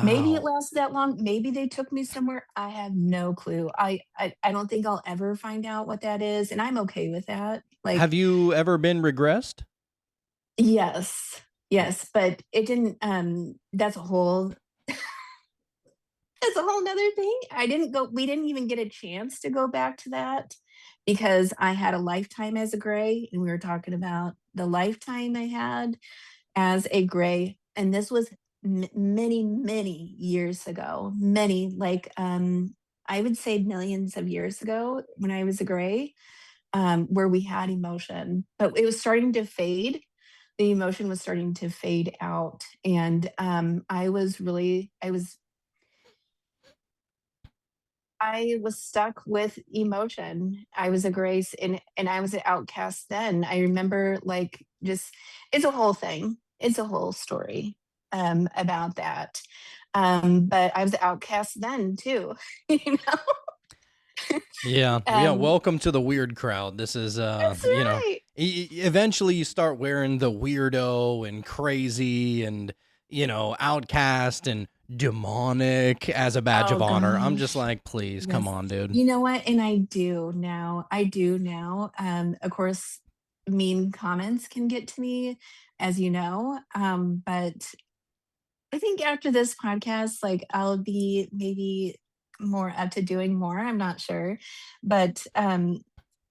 Maybe it Wow. lasted that long. Maybe they took me somewhere. I have no clue. I don't think I'll ever find out what that is. And I'm okay with that. Like, Have you ever been regressed? yes, yes, but it didn't, that's a whole nother thing. We didn't even get a chance to go back to that because I had a lifetime as a gray, and we were talking about the lifetime I had as a gray. And this was many, many years ago, I would say millions of years ago when I was a gray, where we had emotion, but it was starting to fade. The emotion was starting to fade out. And I was stuck with emotion. I was a grace, and I was an outcast then. I remember it's a whole thing. It's a whole story about that. But I was an outcast then too. you know? Yeah. Yeah. um, Welcome to the weird crowd. This is, that's right. eventually you start wearing the weirdo and crazy and, outcast and demonic as a badge Oh of honor. I'm just gosh. like, please, come Yes. on, dude. You know what? And I do now. I do now. Of course, mean comments can get to me, as you know. But I think after this podcast, like I'll be maybe more up to doing more. I'm not sure. But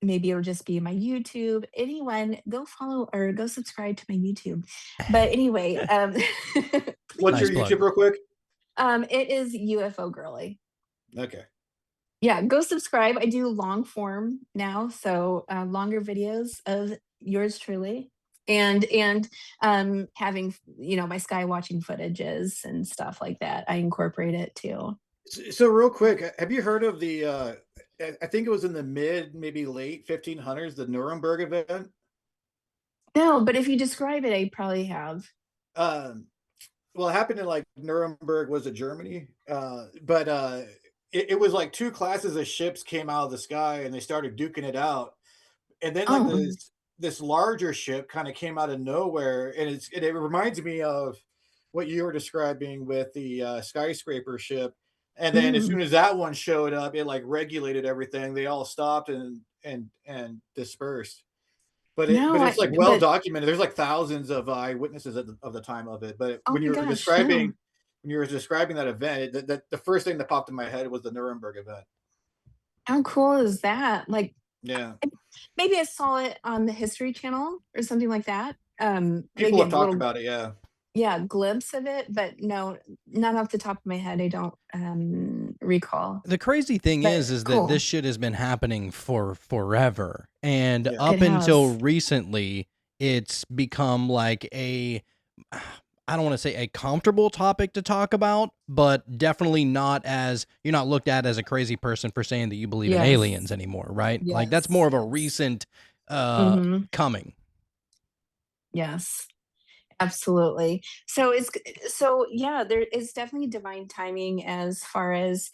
maybe it'll just be my YouTube. Anyone, go follow or go subscribe to my YouTube. But anyway, What's Nice your please. plug. YouTube real quick? It is UFOGirly. Okay. Yeah, go subscribe. I do long form now, so longer videos of yours truly, and having my sky watching footages and stuff like that. I incorporate it too. So real quick, have you heard of the I think it was in the maybe late 1500s, the Nuremberg event? No, but if you describe it, I probably have. Um, well, it happened in like Nuremberg, was it Germany? But it was like two classes of ships came out of the sky and they started duking it out. And then like Oh, this larger ship kind of came out of nowhere, and it reminds me of what you were describing with the skyscraper ship. And then as mm, soon as that one showed up, it like regulated everything. They all stopped and dispersed. But no, it's like well but documented. There's like thousands of eyewitnesses of the time of it. But oh my gosh, no. when you were describing that event, the first thing that popped in my head was the Nuremberg event. How cool is that? Like, Yeah, maybe I saw it on the History Channel or something like that. people Maybe a have talked little, about it. Yeah. yeah, glimpse of it, but no, not off the top of my head. I don't recall. The crazy thing But is that this cool. shit has been happening for forever. And Yeah. It up until has. recently, it's become like I don't want to say a comfortable topic to talk about, but definitely you're not looked at as a crazy person for saying that you believe in aliens Yes. anymore, right? Like that's Yes. more of a Yes. recent Hmm. coming. Yes. Absolutely. So yeah, there is definitely divine timing as far as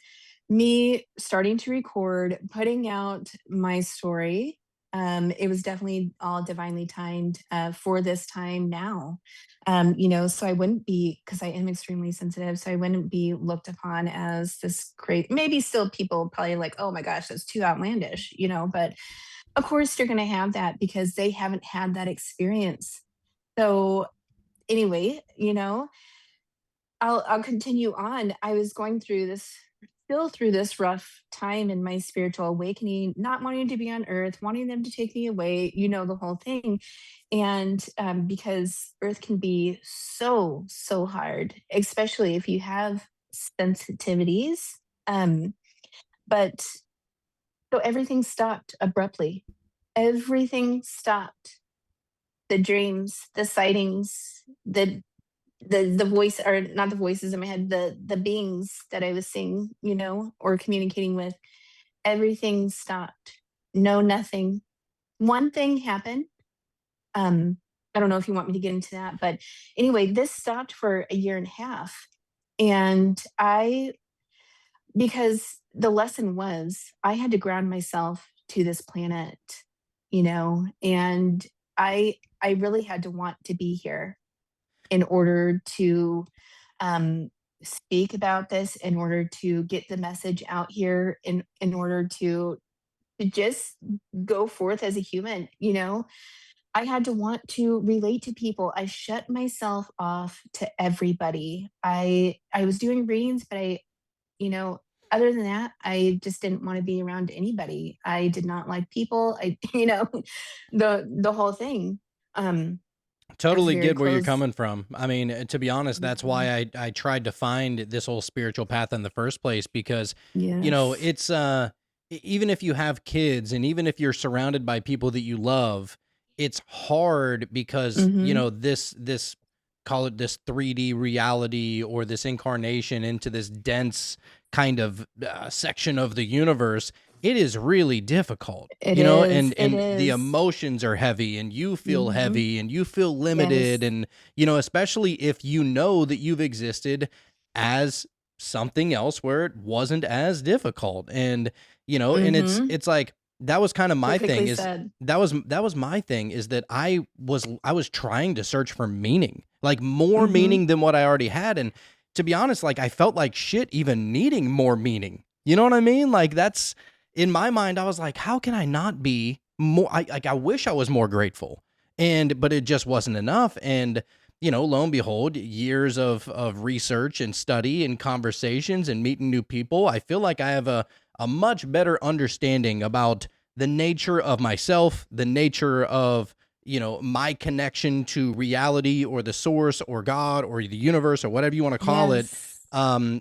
me starting to record, putting out my story. It was definitely all divinely timed for this time now. So I wouldn't be, because I am extremely sensitive, so I wouldn't be looked upon as this great. Maybe still people probably like, oh my gosh, that's too outlandish, but of course you're going to have that because they haven't had that experience. So anyway, I'll continue on. I was going through this, still through this rough time in my spiritual awakening, not wanting to be on earth, wanting them to take me away, the whole thing. And because earth can be so, so hard, especially if you have sensitivities. Um, but so everything stopped abruptly. Everything stopped. The dreams, the sightings, the voice, or not the voices in my head, the beings that I was seeing, or communicating with, everything stopped. No, nothing. One thing happened. I don't know if you want me to get into that, but anyway, this stopped for a year and a half. And because the lesson was I had to ground myself to this planet, and I really had to want to be here in order to speak about this, in order to get the message out here, in order to just go forth as a human. I had to want to relate to people. I shut myself off to everybody. I was doing readings, but you know, other than that, I just didn't want to be around anybody. I did not like people. The whole thing. I was Totally very get where you're close. coming from. I mean, to be honest, that's Mhm. why I tried to find this whole spiritual path in the first place, because Yes. it's even if you have kids and even if you're surrounded by people that you love, it's hard because, Hmm. this call it this 3D reality or this incarnation into this dense kind of section of the universe. It is really difficult, It is. It and the is. emotions are heavy and you feel Hmm. heavy and you feel limited, Yes. and especially if that you've existed as something else where it wasn't as difficult. And and Hmm. it's like that was kind of my Perfectly thing, is said. that was my thing, is that I was trying to search for meaning, like more Hmm. meaning than what I already had. And to be honest, like I felt like shit even needing more meaning. You know what I mean? Like that's in my mind, I was like, how can I not be more? I wish I was more grateful, but it just wasn't enough. And lo and behold, years of research and study and conversations and meeting new people, I feel like I have a much better understanding about the nature of myself, the nature of my connection to reality or the source or God or the universe or whatever you want to call it. Yes.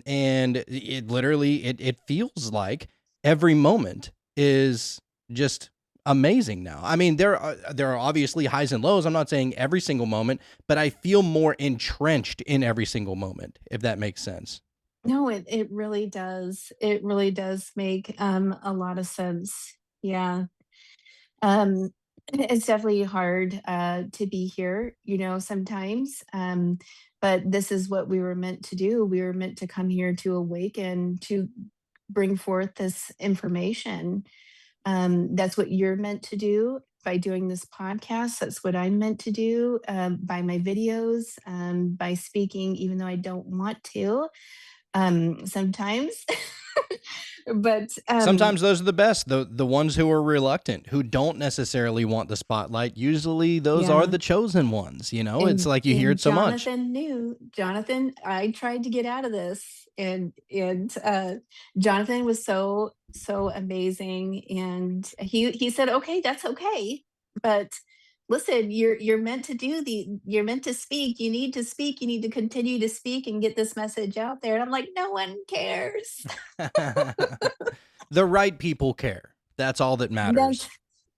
And it literally it feels like every moment is just amazing now. I mean, there are obviously highs and lows. I'm not saying every single moment, but I feel more entrenched in every single moment, if that makes sense. No, it really does. It really does make a lot of sense. Yeah. Um, it's definitely hard to be here, sometimes. But this is what we were meant to do. We were meant to come here to awaken, to bring forth this information. That's what you're meant to do by doing this podcast. That's what I'm meant to do by my videos, by speaking, even though I don't want to sometimes. but Sometimes those are the best, the ones who are reluctant, who don't necessarily want the spotlight. Usually those are yeah. the chosen ones, It's and like you hear and it so much. Jonathan knew. Jonathan, I tried to get out of this, and Jonathan was so amazing, and he said, "Okay, that's okay, but listen, you're meant to you're meant to speak. You need to speak. You need to continue to speak and get this message out there." And I'm like, "No one cares." The right people care. That's all that That's matters.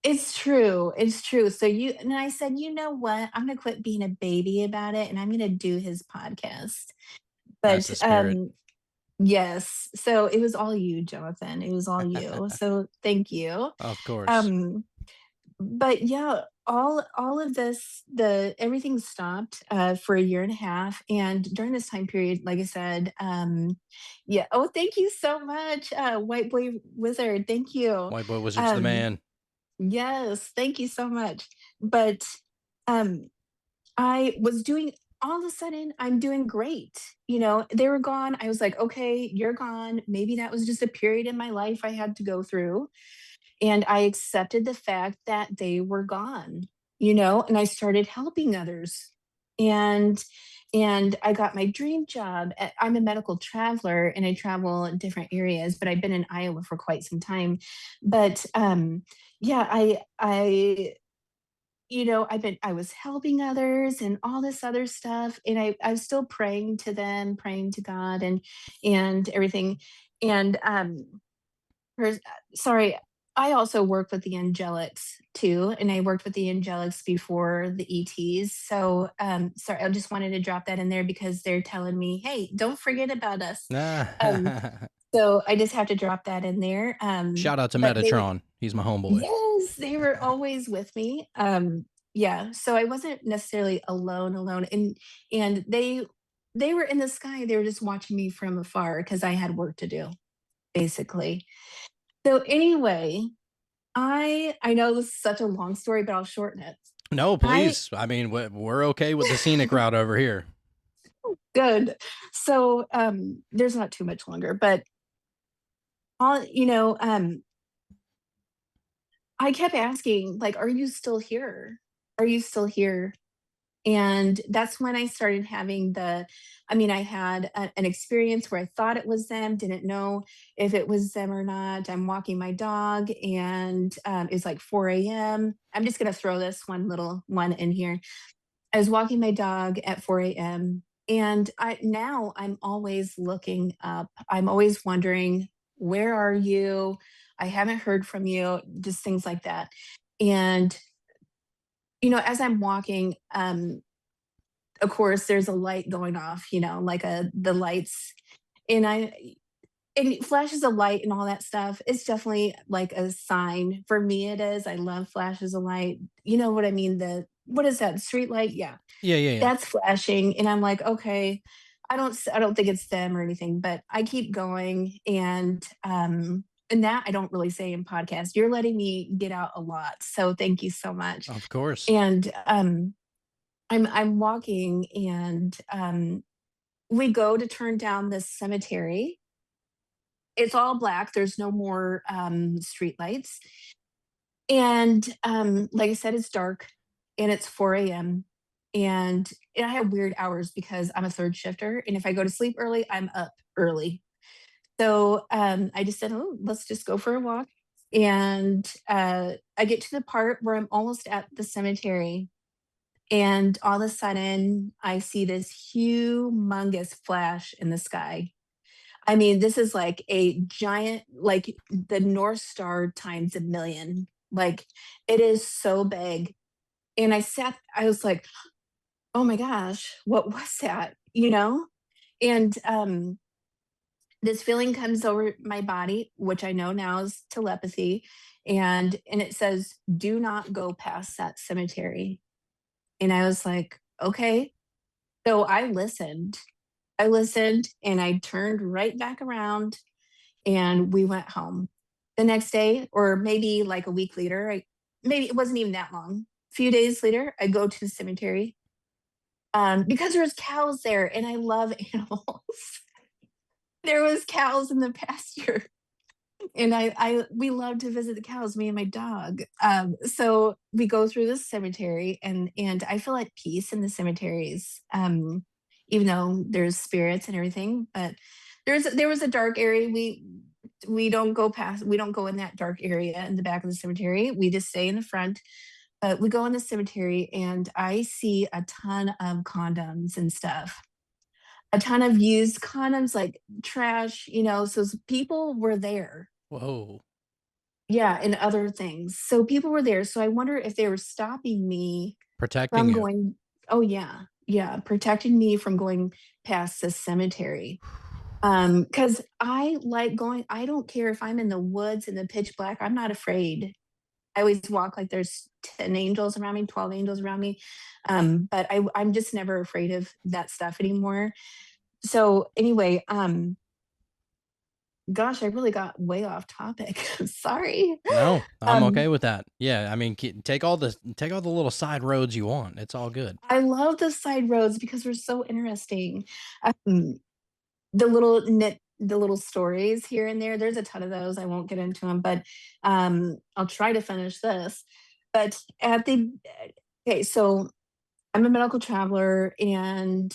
It's true. It's true. And I said, you know what? I'm gonna quit being a baby about it and I'm gonna do his podcast. That's But the spirit. yes. So it was all you, Jonathan. It was all you. So thank you. Of course. Um, but yeah, all of this, the everything stopped for a year and a half. And during this time period, like I said, yeah. Oh, thank you so much, White Boy Wizard. Thank you. White Boy Wizard's the Um, man. Yes, thank you so much. But um I was doing all of a sudden I'm doing great. They were gone. I was like, "Okay, you're gone." Maybe that was just a period in my life I had to go through, and I accepted the fact that they were gone, and I started helping others. And I got my dream job. I'm a medical traveler and I travel in different areas, but I've been in Iowa for quite some time. But yeah, I was helping others and all this other stuff, and I was still praying to them, praying to God, and everything. And sorry, I also work with the angelics too, and I worked with the angelics before the ETs. So, sorry, I just wanted to drop that in there because they're telling me, "Hey, don't forget about us." Um, Nah. So I just have to drop that in there. Shout out to But Metatron. He's my homeboy. yes, they were always with me. Yeah, so I wasn't necessarily alone, and they were in the sky. They were just watching me from afar because I had work to do, basically. So anyway, I know this is such a long story, but I'll shorten it. No, please. I mean, we're okay with the scenic route over here. Good. So there's not too much longer, but all I kept asking, like, are you still here? Are you still here? And that's when I started having I had an experience where I thought it was them, didn't know if it was them or not. I'm walking my dog and it's like 4 a.m. I'm just going to throw this one little one in here. I was walking my dog at 4 a.m. and I'm always looking up. I'm always wondering, where are you? I haven't heard from you, just things like that. And as I'm walking, of course, there's a light going off, like the lights, and it flashes of light and all that stuff. It's definitely like a sign for me. It is. I love flashes of light. You know what I mean? What is that? Street light? Yeah, Yeah. that's flashing, and I'm like, okay. I don't think it's them or anything, but I keep going, and that I don't really say in podcasts. You're letting me get out a lot, so thank you so much. Of course. And I'm walking, and we go to turn down this cemetery. It's all black. There's no more street lights, and like I said, it's dark, and it's 4 a.m. And I have weird hours because I'm a third shifter, and if I go to sleep early, I'm up early. So I just said, oh, let's just go for a walk. And I get to the part where I'm almost at the cemetery. And all of a sudden, I see this humongous flash in the sky. I mean, this is like a giant, like the North Star times a million. Like it is so big. And I was like, oh my gosh, what was that? And this feeling comes over my body, which I know now is telepathy. And it says, do not go past that cemetery. And I was like, okay. So I listened and I turned right back around and we went home. The next day, or maybe like a week later, maybe it wasn't even that long. A few days later, I go to the cemetery because there's cows there and I love animals. There was cows in the pasture. And we love to visit the cows, me and my dog. So we go through the cemetery, and I feel at peace in the cemeteries, even though there's spirits and everything. But there was a dark area. We don't go in that dark area in the back of the cemetery. We just stay in the front. But we go in the cemetery, and I see a ton of condoms and stuff. A ton of used condoms, like trash, so people were there. Whoa. Yeah, and other things. So people were there. So I wonder if they were stopping me Protecting from you. going. Oh yeah, protecting me from going past the cemetery. Because I like going. I don't care if I'm in the woods in the pitch black. I'm not afraid. I always walk like there's 10 angels around me, 12 angels around me. But I'm just never afraid of that stuff anymore. So anyway, gosh, I really got way off topic. Sorry. No, I'm okay with that. Yeah, I mean, take all the little side roads you want. It's all good. I love the side roads because they're so interesting. The little stories here and there. There's a ton of those. I won't get into them, but I'll try to finish this. But okay, so I'm a medical traveler, and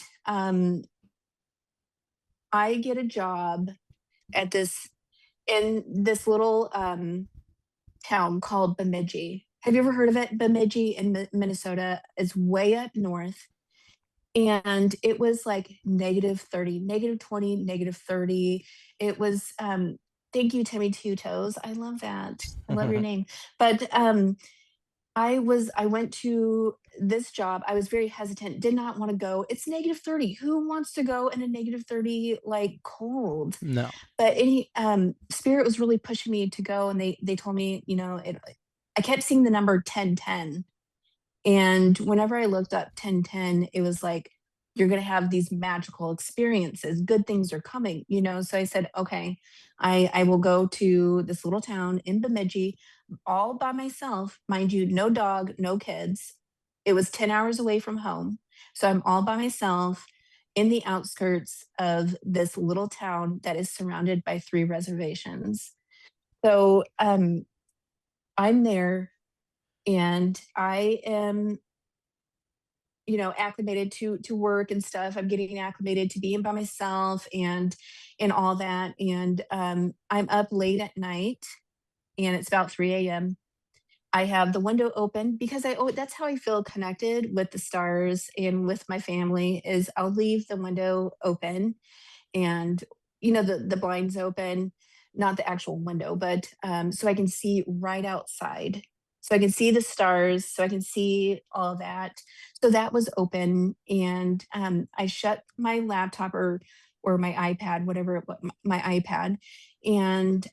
I get a job in this little town called Bemidji. Have you ever heard of it? Bemidji in Minnesota is way up north. And it was like -30, -20, -30. It was thank you, Timmy Two Toes. I love that. I love your name. But I went to this job. I was very hesitant, did not want to go. It's -30. Who wants to go in a -30 like cold? No. But any Spirit was really pushing me to go, and they told me, I kept seeing the number 1010. And whenever I looked up 1010, it was like, you're going to have these magical experiences. Good things are coming. So I said, okay, I will go to this little town in Bemidji all by myself. Mind you, no dog, no kids. It was 10 hours away from home. So I'm all by myself in the outskirts of this little town that is surrounded by 3 reservations. So I'm there and I am acclimated to work and stuff. I'm getting acclimated to being by myself and all that. And I'm up late at night, and it's about 3 a.m. I have the window open because that's how I feel connected with the stars and with my family. Is I'll leave the window open, and the blinds open, not the actual window, but so I can see right outside. So I can see the stars, so I can see all that. So that was open, and I shut my laptop or my iPad, whatever it was, my iPad, and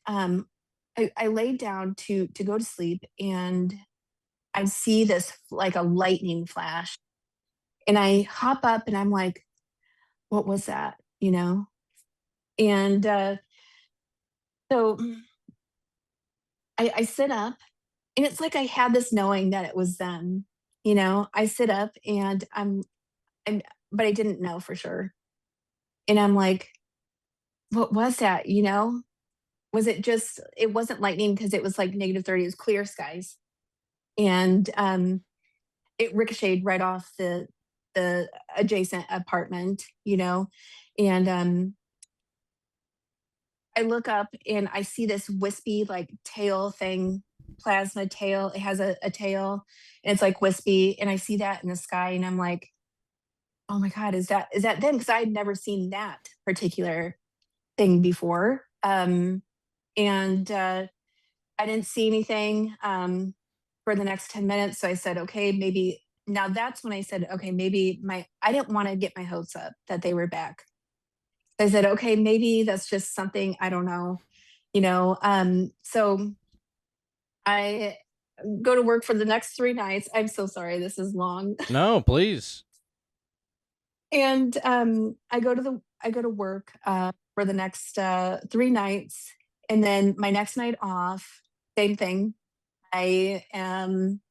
I laid down to go to sleep, and I see this like a lightning flash, and I hop up, and I'm like, "What was that?" And so I sit up, and it's like I had this knowing that it was them. I sit up, and but I didn't know for sure. And I'm like, what was that? Was it just, it wasn't lightning because it was like -30, it was clear skies. And it ricocheted right off the adjacent apartment. And I look up and I see this wispy like tail thing, plasma tail. It has a tail and it's like wispy. And I see that in the sky and I'm like, oh my God, is that them? Because I had never seen that particular thing before. And I didn't see anything for the next 10 minutes. So I said, okay, maybe now that's when I said, okay, maybe I didn't want to get my hopes up that they were back. I said, okay, maybe that's just something, I don't know. So I go to work for the next 3 nights. I'm so sorry, this is long. No, please. And I go to work for the next 3 nights, and then my next night off, same thing. I am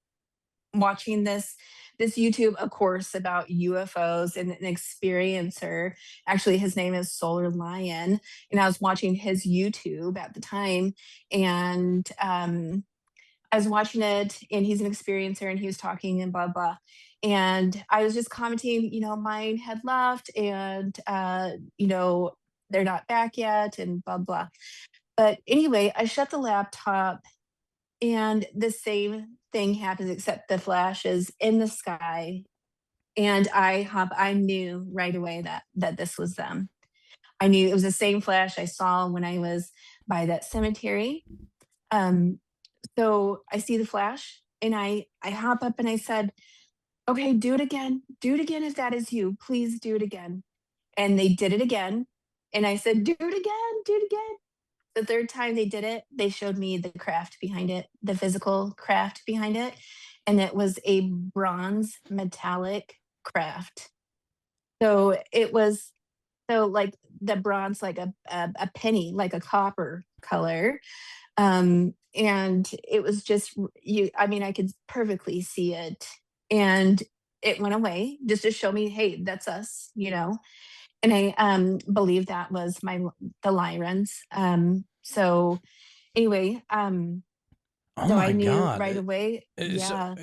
watching this YouTube, of course, about UFOs and an experiencer. Actually, his name is Solar Lion, and I was watching his YouTube at the time, and I was watching it, and he's an experiencer, and he was talking and blah blah. And I was just commenting, mine had left, and they're not back yet, and blah blah. But anyway, I shut the laptop, and the same thing happens, except the flash is in the sky, and I knew right away that this was them. I knew it was the same flash I saw when I was by that cemetery. So I see the flash, and I hop up and I said, okay, do it again. Do it again if that is you. Please do it again. And they did it again. And I said, do it again, do it again. The third time they did it, they showed me the craft behind it, the physical craft behind it. And it was a bronze metallic craft. So it was like the bronze, like a penny, like a copper color. And it was just I could perfectly see it. And it went away just to show me, hey, that's us. And I believe that was the Lyrans. So anyway, Oh so I my knew God. right away. So, Yeah.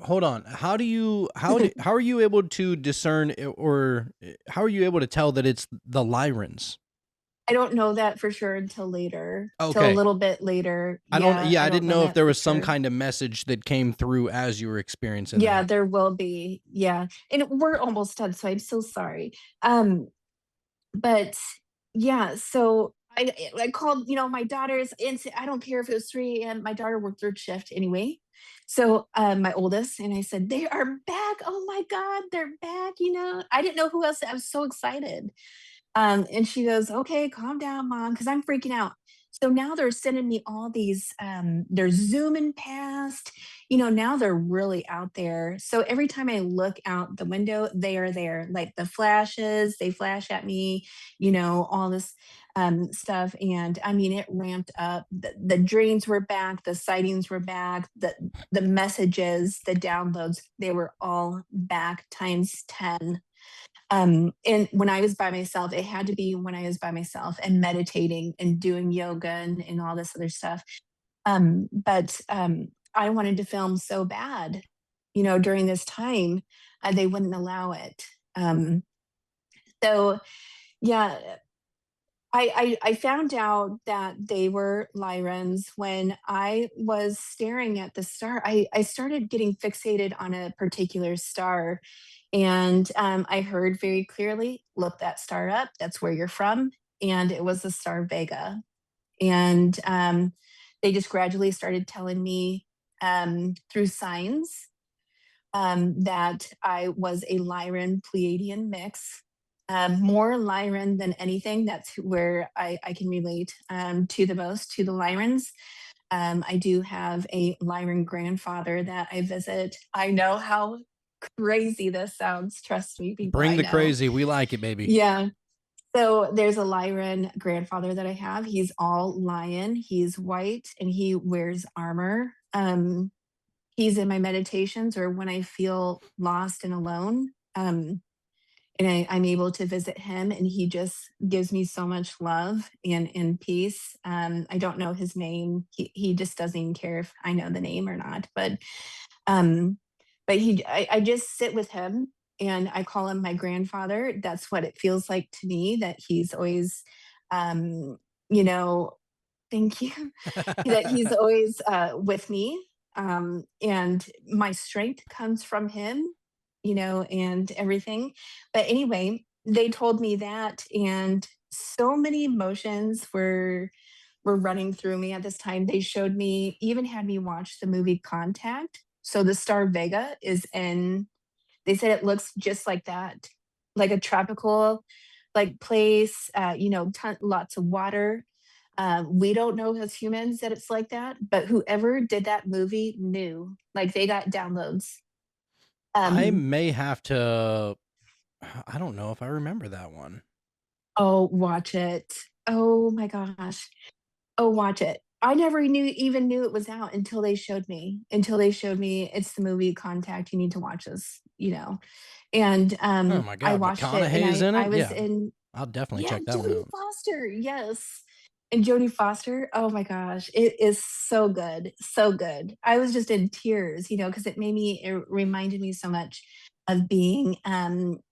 hold on. How are you able to discern or how are you able to tell that it's the Lyrans? I don't know that for sure until later. Till a Okay. little bit later. I I didn't don't know if that there for was some sure. kind of message that came through as you were experiencing Yeah, that. there will be. Yeah. And we're almost done, so I'm so sorry. But yeah, so I called, my daughter's in. I don't care if it was 3 a.m. My daughter worked third shift anyway. So my oldest, and I said, they are back. Oh my God, they're back. I didn't know who else. I was so excited. And she goes, okay, calm down, mom, because I'm freaking out. So now they're sending me all these, they're zooming past, now they're really out there. So every time I look out the window, they are there. Like the flashes, they flash at me, all this stuff. And I mean, it ramped up. The dreams were back, the sightings were back, the messages, the downloads, they were all back times 10. And when I was by myself, it had to be when I was by myself and meditating and doing yoga and all this other stuff. But I wanted to film so bad, during this time, they wouldn't allow it. So yeah, I found out that they were Lyrans when I was staring at the star. I started getting fixated on a particular star. And I heard very clearly, look that star up. That's where you're from. And it was the star Vega. And they just gradually started telling me through signs that I was a Lyran Pleiadian mix. More Lyran than anything. That's where I can relate to the most, to the Lyrans. I do have a Lyran grandfather that I visit. I know how crazy this sounds. Trust me, people. Bring I the know. crazy. We like it, baby. Yeah. So there's a Lyran grandfather that I have. He's all lion. He's white and he wears armor. He's in my meditations or when I feel lost and alone. And I'm able to visit him and he just gives me so much love and peace. I don't know his name. He just doesn't even care if I know the name or not. But I just sit with him and I call him my grandfather. That's what it feels like to me, that he's always, you know, thank you, that he's always with me. And my strength comes from him, and everything. But anyway, they told me that, and so many emotions were running through me at this time. They showed me, even had me watch the movie Contact. So the star Vega is in, they said it looks just like that, like a tropical like place, lots of water. We don't know as humans that it's like that, but whoever did that movie knew, like they got downloads. I may have to, I don't know if I remember that one. Oh, watch it. Oh my gosh. Oh, watch it. I never even knew it was out until they showed me. It's the movie Contact. You need to watch this, And Oh my I God, watched it, McConaughey's and in I it? was Yeah, in, I'll definitely yeah, check that one Jodie out. Foster, yes. And Jodie Foster, oh my gosh, it is so good, so good. I was just in tears, because it reminded me so much of being 10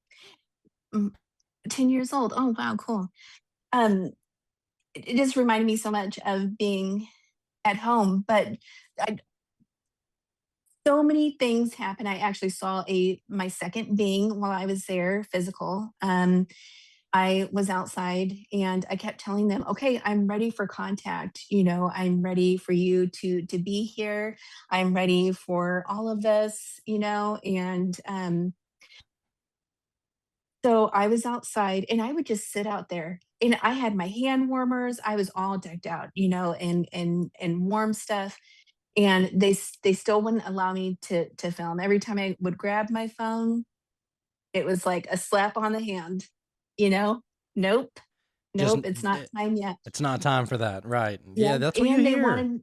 years old. Oh wow, cool. Um, it just reminded me so much of being at home, but I, so many things happen. I actually saw my second being while I was there, physical. I was outside and I kept telling them, okay, I'm ready for contact. I'm ready for you to be here. I'm ready for all of this, and so I was outside and I would just sit out there and I had my hand warmers. I was all decked out, and warm stuff. And they still wouldn't allow me to film. Every time I would grab my phone, it was like a slap on the hand, Nope, Just it's not time yet. it's not time for that, right? Yeah, Yeah, that's what you and they hear. wanted,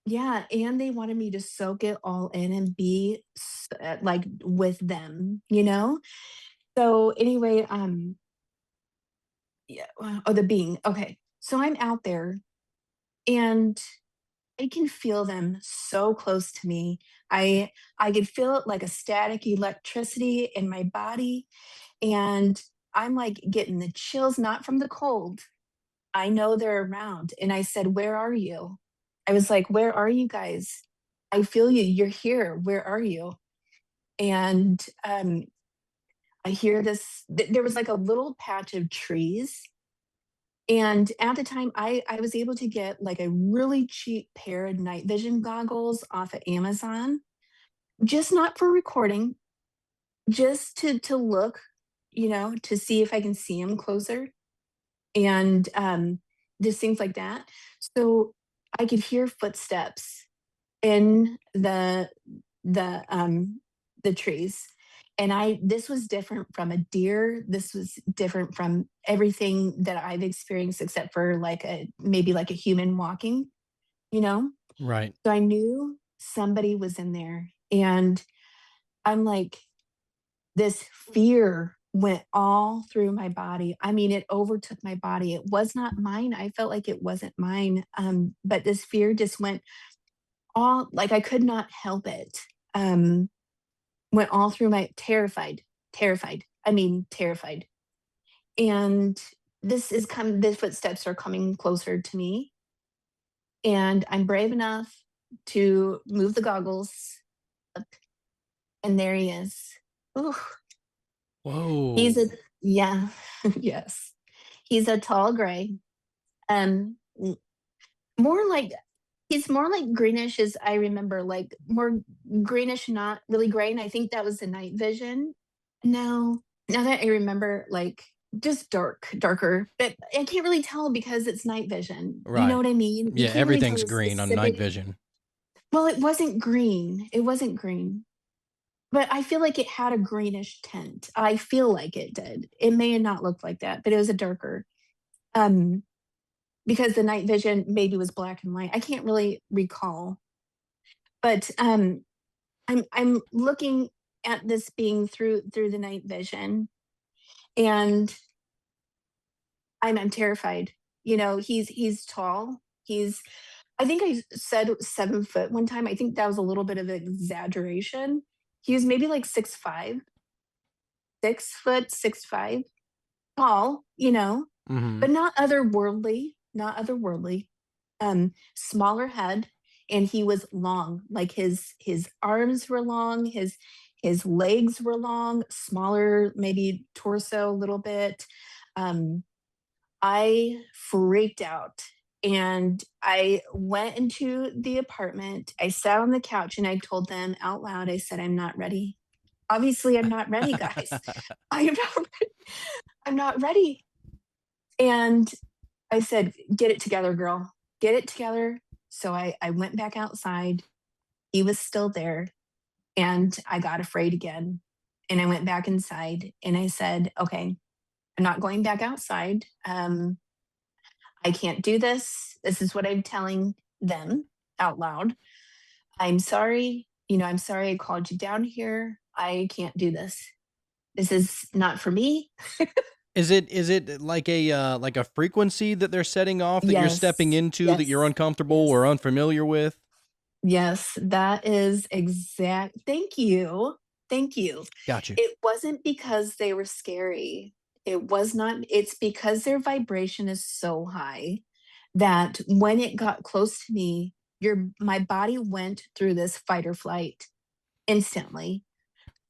yeah, and they wanted me to soak it all in and be like with them, So anyway, yeah, oh, the being. Okay, so I'm out there and I can feel them so close to me. I could feel it like a static electricity in my body. And I'm like getting the chills, not from the cold. I know they're around. And I said, where are you? I was like, where are you guys? I feel you. You're here. Where are you? And I hear this. There was like a little patch of trees. And at the time, I was able to get like a really cheap pair of night vision goggles off of Amazon, just not for recording, just to look, to see if I can see them closer, and just things like that. So I could hear footsteps in the trees. And this was different from a deer. This was different from everything that I've experienced, except for maybe like a human walking, you know? Right. So I knew somebody was in there. And I'm like, this fear went all through my body. I mean, it overtook my body. It was not mine. I felt like it wasn't mine. But this fear just went all, like, I could not help it. Went all through my terrified. I mean, terrified. And the footsteps are coming closer to me. And I'm brave enough to move the goggles up. And there he is. Ooh, Whoa. yeah, yes. He's a tall gray. Um, more like He's more like greenish, as I remember, like more greenish, not really gray. And I think that was the night vision. Now that I remember, like just darker, but I can't really tell because it's night vision. You know Right. what I mean? You Yeah, can't really tell everything's the green on night specific. vision. Well, it wasn't green. It wasn't green, but I feel like it had a greenish tint. I feel like it did. It may have not looked like that, but it was a darker. Um, because the night vision maybe was black and white. I can't really recall, but I'm looking at this being through the night vision, and I'm terrified. He's tall. I think I said 7 foot one time. I think that was a little bit of an exaggeration. He was maybe like 6'5", 6 foot, 6'5", tall, Mm-hmm. but not otherworldly, not otherworldly. Smaller head, and he was long. Like his arms were long, his legs were long, smaller, maybe torso a little bit. I freaked out, and I went into the apartment. I sat on the couch and I told them out loud, I said, I'm not ready. Obviously, I'm not ready, guys. I am not ready. I'm not ready. And I said, get it together, girl. Get it together. So I went back outside. He was still there. And I got afraid again. And I went back inside and I said, okay, I'm not going back outside. I can't do this. This is what I'm telling them out loud. I'm sorry. I'm sorry I called you down here. I can't do this. This is not for me. Is it like a frequency that they're setting off that you're stepping Yes. into that you're Yes. uncomfortable Yes. or unfamiliar with? Yes, that is exact. Thank you. Thank you. Got you. It wasn't because they were scary. It was not. It's because their vibration is so high that when it got close to me, my body went through this fight or flight instantly.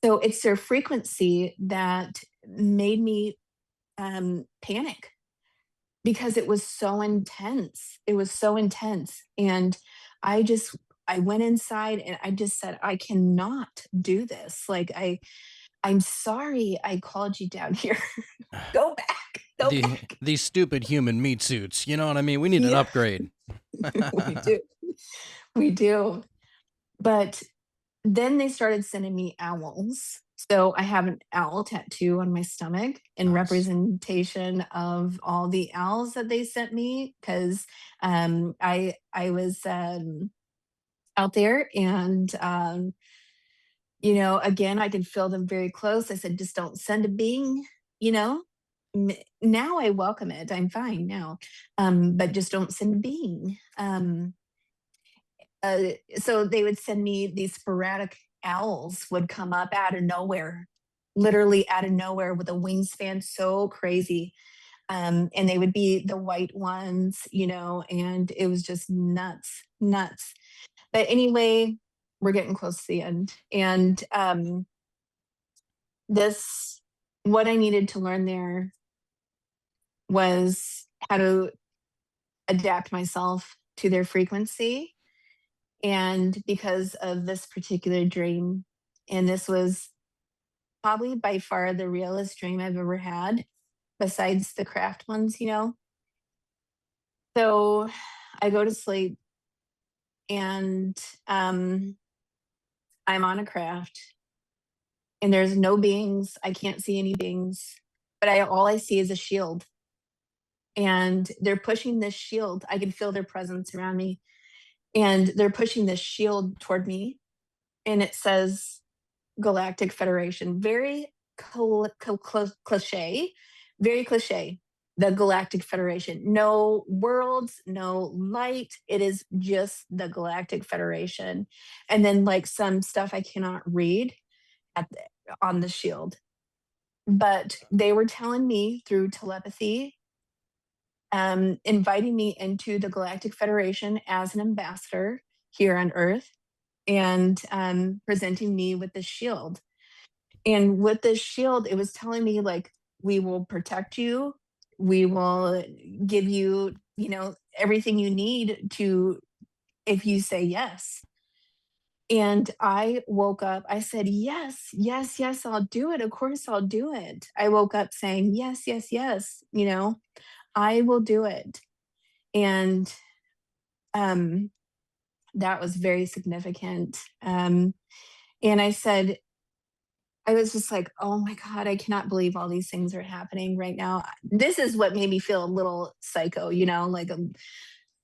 So it's their frequency that made me panic because it was so intense. It was so intense. And I went inside and I just said, I cannot do this. Like I'm sorry I called you down here. Go back. Go back. These stupid human meat suits. You know what I mean? We need an Yeah, upgrade. we do. We do. But then they started sending me owls. So I have an owl tattoo on my stomach in Nice. representation of all the owls that they sent me, because I was out there, and again, I can feel them very close. I said, just don't send a being, you know. Now I welcome it. I'm fine now, but just don't send a being. So they would send me these sporadic owls would come up out of nowhere, literally out of nowhere, with a wingspan so crazy. And they would be the white ones, and it was just nuts, nuts. But anyway, we're getting close to the end. And what I needed to learn there was how to adapt myself to their frequency. And because of this particular dream, and this was probably by far the realest dream I've ever had, besides the craft ones, you know. So I go to sleep, and I'm on a craft, and there's no beings. I can't see any beings, but all I see is a shield. And they're pushing this shield. I can feel their presence around me. And they're pushing this shield toward me. And it says Galactic Federation. Very cliche. Very cliche. The Galactic Federation. No worlds, no light. It is just the Galactic Federation. And then like some stuff I cannot read on the shield. But they were telling me through telepathy, inviting me into the Galactic Federation as an ambassador here on Earth, and presenting me with the shield. And with this shield, it was telling me, like, we will protect you. We will give you, you know, everything you need to, if you say yes. And I woke up, I said, yes, yes, yes, I'll do it. Of course, I'll do it. I woke up saying, yes, yes, yes, you know, I will do it. And that was very significant. And I said, I was just like, oh my God, I cannot believe all these things are happening right now. This is what made me feel a little psycho, you know, like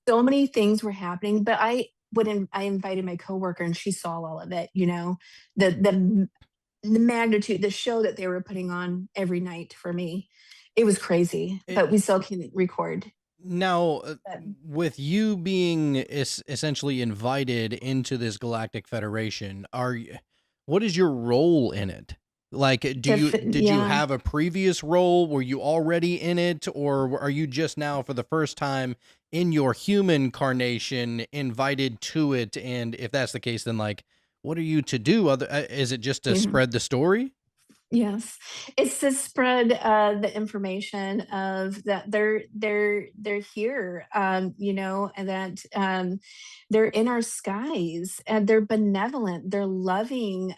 so many things were happening. But I invited my coworker, and she saw all of it, you know, the magnitude, the show that they were putting on every night for me. It was crazy, but we still can record. Now, with you being essentially invited into this Galactic Federation, what is your role in it? Like, did you have a previous role? Were you already in it, or are you just now for the first time in your human carnation invited to it? And if that's the case, then like, what are you to do? Is it just to spread the story? Yes, it's to spread the information of that they're here, you know, and that they're in our skies, and they're benevolent, they're loving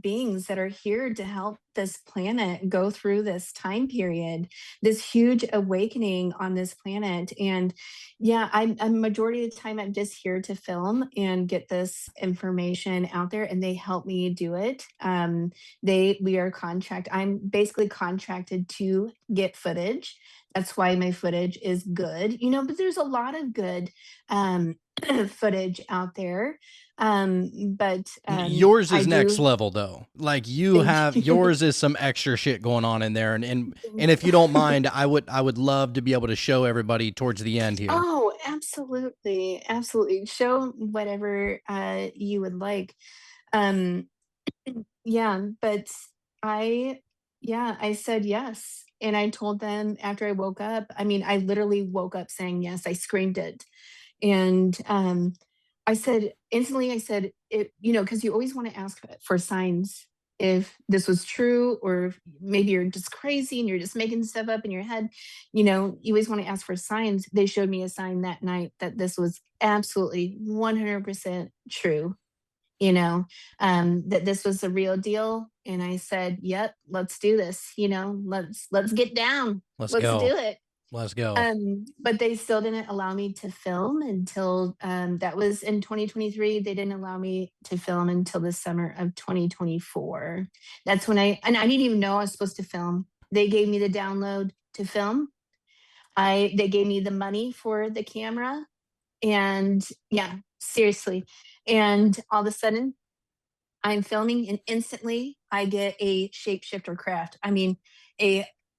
beings that are here to help this planet go through this time period, this huge awakening on this planet. And yeah, I'm majority of the time I'm just here to film and get this information out there, and they help me do it. We are I'm basically contracted to get footage. That's why my footage is good, you know, but there's a lot of good footage out there. But yours is next level though. Like yours is some extra shit going on in there. And if you don't mind, I would love to be able to show everybody towards the end here. Oh, absolutely. Absolutely. Show whatever you would like. Yeah, but I said yes. And I told them after I woke up, I mean, I literally woke up saying yes. I screamed it. And I said, instantly, I said, it, you know, because you always want to ask for signs if this was true, or if maybe you're just crazy and you're just making stuff up in your head. You know, you always want to ask for signs. They showed me a sign that night that this was absolutely 100% true, you know, that this was the real deal. And I said, yep, let's do this, you know, let's get down. Let's go. Do it. Let's go. But they still didn't allow me to film until that was in 2023. They didn't allow me to film until the summer of 2024. That's when I didn't even know I was supposed to film. They gave me the download to film. They gave me the money for the camera. And yeah, seriously. And all of a sudden, I'm filming, and instantly I get a shapeshifter craft. I mean,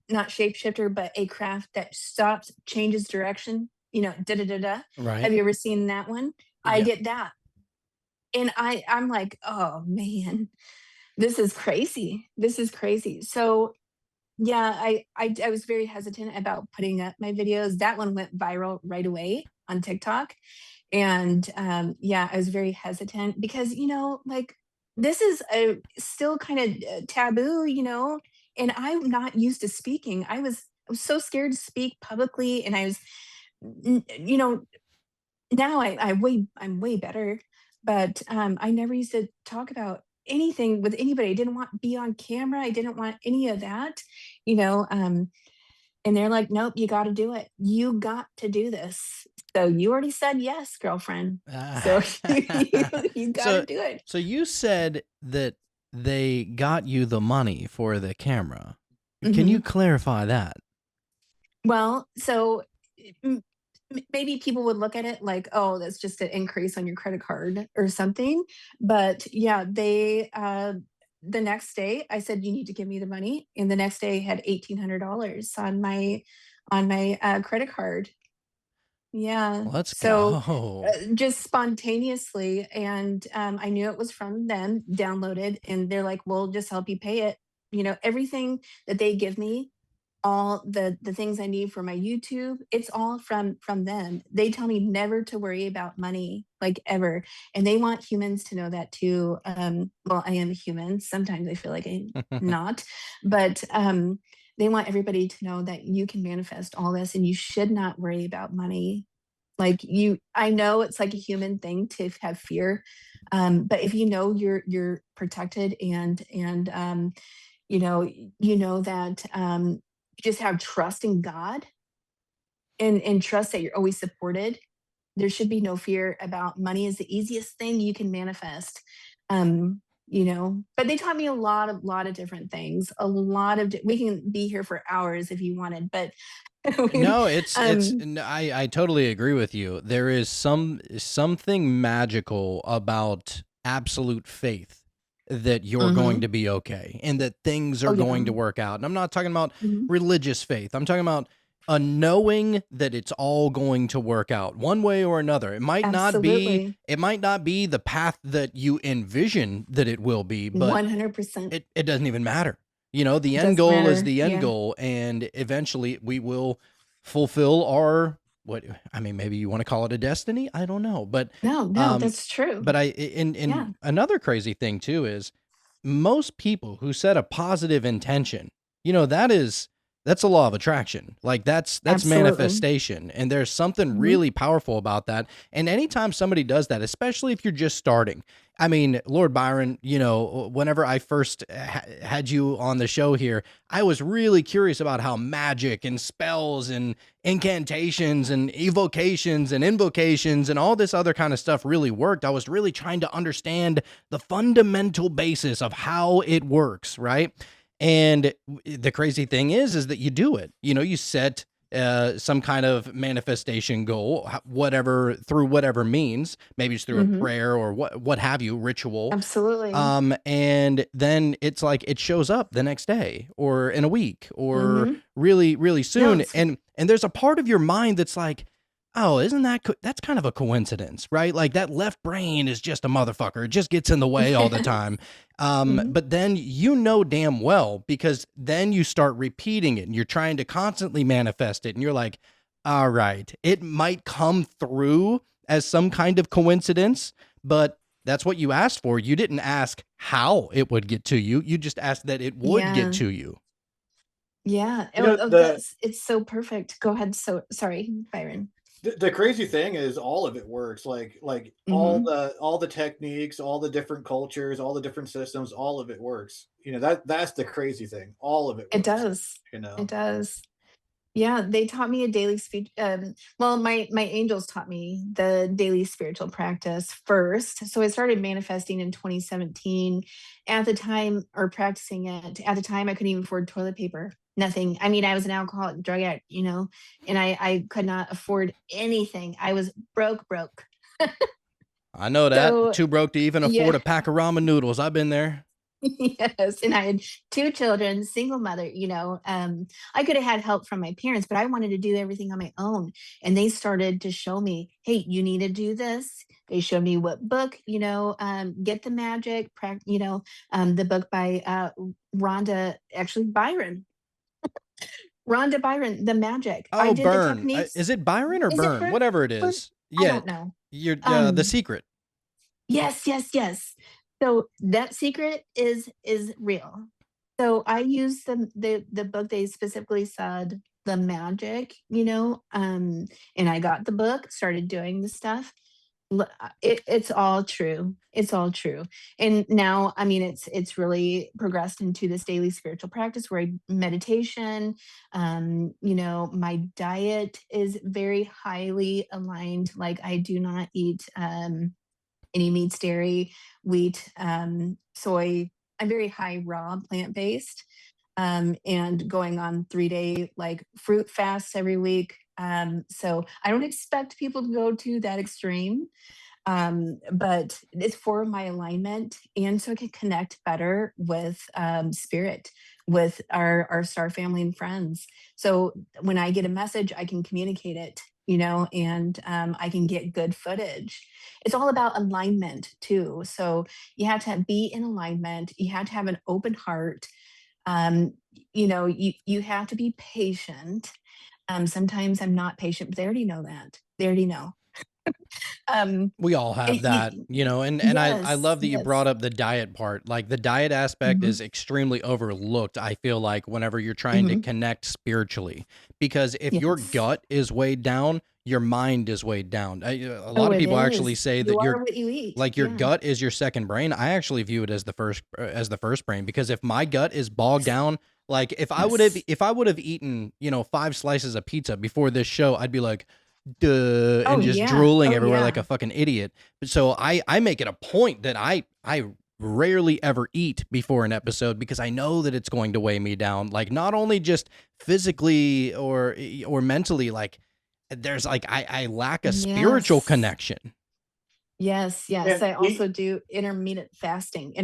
not shapeshifter, but a craft that stops, changes direction, you know, da-da-da-da. Right. Have you ever seen that one? Yeah. I get that. And I'm like, oh man, this is crazy. This is crazy. So yeah, I was very hesitant about putting up my videos. That one went viral right away on TikTok. And yeah, I was very hesitant because, you know, like this is still kind of taboo, you know, and I'm not used to speaking. I was was so scared to speak publicly, and I was, you know, now I'm way better, but I never used to talk about anything with anybody. I didn't want to be on camera. I didn't want any of that, you know. And they're like, nope, you got to do it. You got to do this. So you already said yes, girlfriend. So you got to so do it. so you said that they got you the money for the camera. Can you clarify that? Well, so m- maybe people would look at it like, oh, that's just an increase on your credit card or something. But yeah, they, the next day I said, you need to give me the money. And the next day I had $1,800 on my credit card. Yeah. Let's So go. just spontaneously. And I knew it was from them, downloaded, and they're like, we'll just help you pay it. You know, everything that they give me, all the things I need for my YouTube, it's all from them. They tell me never to worry about money, like ever. And they want humans to know that too. Well, I am a human. Sometimes I feel like I'm not, but they want everybody to know that you can manifest all this and you should not worry about money. Like I know it's like a human thing to have fear. But if you know you're protected and you know that you just have trust in God and trust that you're always supported. There should be no fear about money is the easiest thing you can manifest. But they taught me a lot of different things. We can be here for hours if you wanted, but No, um, I totally agree with you. There is something magical about absolute faith that you're going to be okay and that things oh are yeah. going to work out. And I'm not talking about Mhm. religious faith. I'm talking about a knowing that it's all going to work out one way or another. It might not be Absolutely. the path that you envision that it will be, but 100%. it doesn't even matter. You know, the end Doesn't goal is matter. the end Yeah. goal, and eventually we will fulfill our maybe you want to call it a destiny. I don't know, but No, um, that's true. but in Yeah. another crazy thing too is most people who set a positive intention, you know, that's a law of attraction. Like that's Absolutely. manifestation. And there's something Mhm. really powerful about that. And anytime somebody does that, especially if you're just starting, I mean, Lord Byron, you know, whenever I first had you on the show here, I was really curious about how magic and spells and incantations and evocations and invocations and all this other kind of stuff really worked. I was really trying to understand the fundamental basis of how it works, right? And the crazy thing is that you do it. You know, you set some kind of manifestation goal, whatever through whatever means. Maybe it's through a Mhm. prayer or what have you, ritual. Absolutely. And then it's like it shows up the next day or in a week or Mhm. really, really No, soon. it's And there's a part of your mind that's like, oh, isn't that's kind of a coincidence, right? Like that left brain is just a motherfucker. It just gets in the way all the time. Mhm. But then you know damn well because then you start repeating it and you're trying to constantly manifest it. And you're like, all right, it might come through as some kind of coincidence, but that's what you asked for. You didn't ask how it would get to you. You just asked that it would get Yeah. to you. Yeah. You know, That's it's so perfect. Go ahead. So sorry, Byron. the crazy thing is all of it works. Like Mhm. all the techniques, all the different cultures, all the different systems, all of it works. You know, that's the crazy thing. All of it It works. does. You It know. does. Yeah, they taught me a daily speech. Well, my angels taught me the daily spiritual practice first. So I started manifesting in 2017. At the time, or practicing it, at the time, I couldn't even afford toilet paper. Nothing. I mean, I was an alcoholic drug addict, and I could not afford anything. I was broke. I know that. So Too broke to even afford yeah. a pack of ramen noodles. I've been there. Yes, and I had 2 children, single mother, I could have had help from my parents, but I wanted to do everything on my own, and they started to show me, "Hey, you need to do this." They showed me what book, Get the Magic, the book by, Rhonda actually Byron. Rhonda Byron, The Magic. I Oh, did the Burn. techniques. Is it Byron or Is it Burn? her? Whatever it Burn? is. I Yeah, don't know. you're The Um Secret. Yes. So that secret is real. So I used the book they specifically said. the magic, and I got the book, started doing the stuff. It's all true. It's all true. And now, I mean, it's really progressed into this daily spiritual practice where I meditation. My diet is very highly aligned. Like I do not eat any meats, dairy, wheat, soy. I'm very high raw plant based, and going on 3-day like fruit fasts every week. So I don't expect people to go to that extreme, but it's for my alignment, and so I can connect better with spirit, with our star family and friends. So when I get a message, I can communicate it, and I can get good footage. It's all about alignment too. So you have to be in alignment. You have to have an open heart. You have to be patient. Sometimes I'm not patient, but they already know that. They already know. We all have that, and I love that you brought up the diet part. Like the diet aspect Mhm. is extremely overlooked, I feel like, whenever you're trying to connect spiritually. Because if your Yes. gut is weighed down, your mind is weighed down. A lot Oh, of it people actually is. say You that are what you eat. your Yeah. gut is your second brain. I actually view it as the first brain, because if my gut is bogged down, like Yes. if I would have eaten, 5 slices of pizza before this show, I'd be like, duh, Oh, and just yeah. drooling Oh, everywhere like yeah. a fucking idiot. So I make it a point that I rarely ever eat before an episode, because I know that it's going to weigh me down, like not only just physically or mentally, like there's like I lack a spiritual Yes. connection. Yes, yes. And I also do intermittent fasting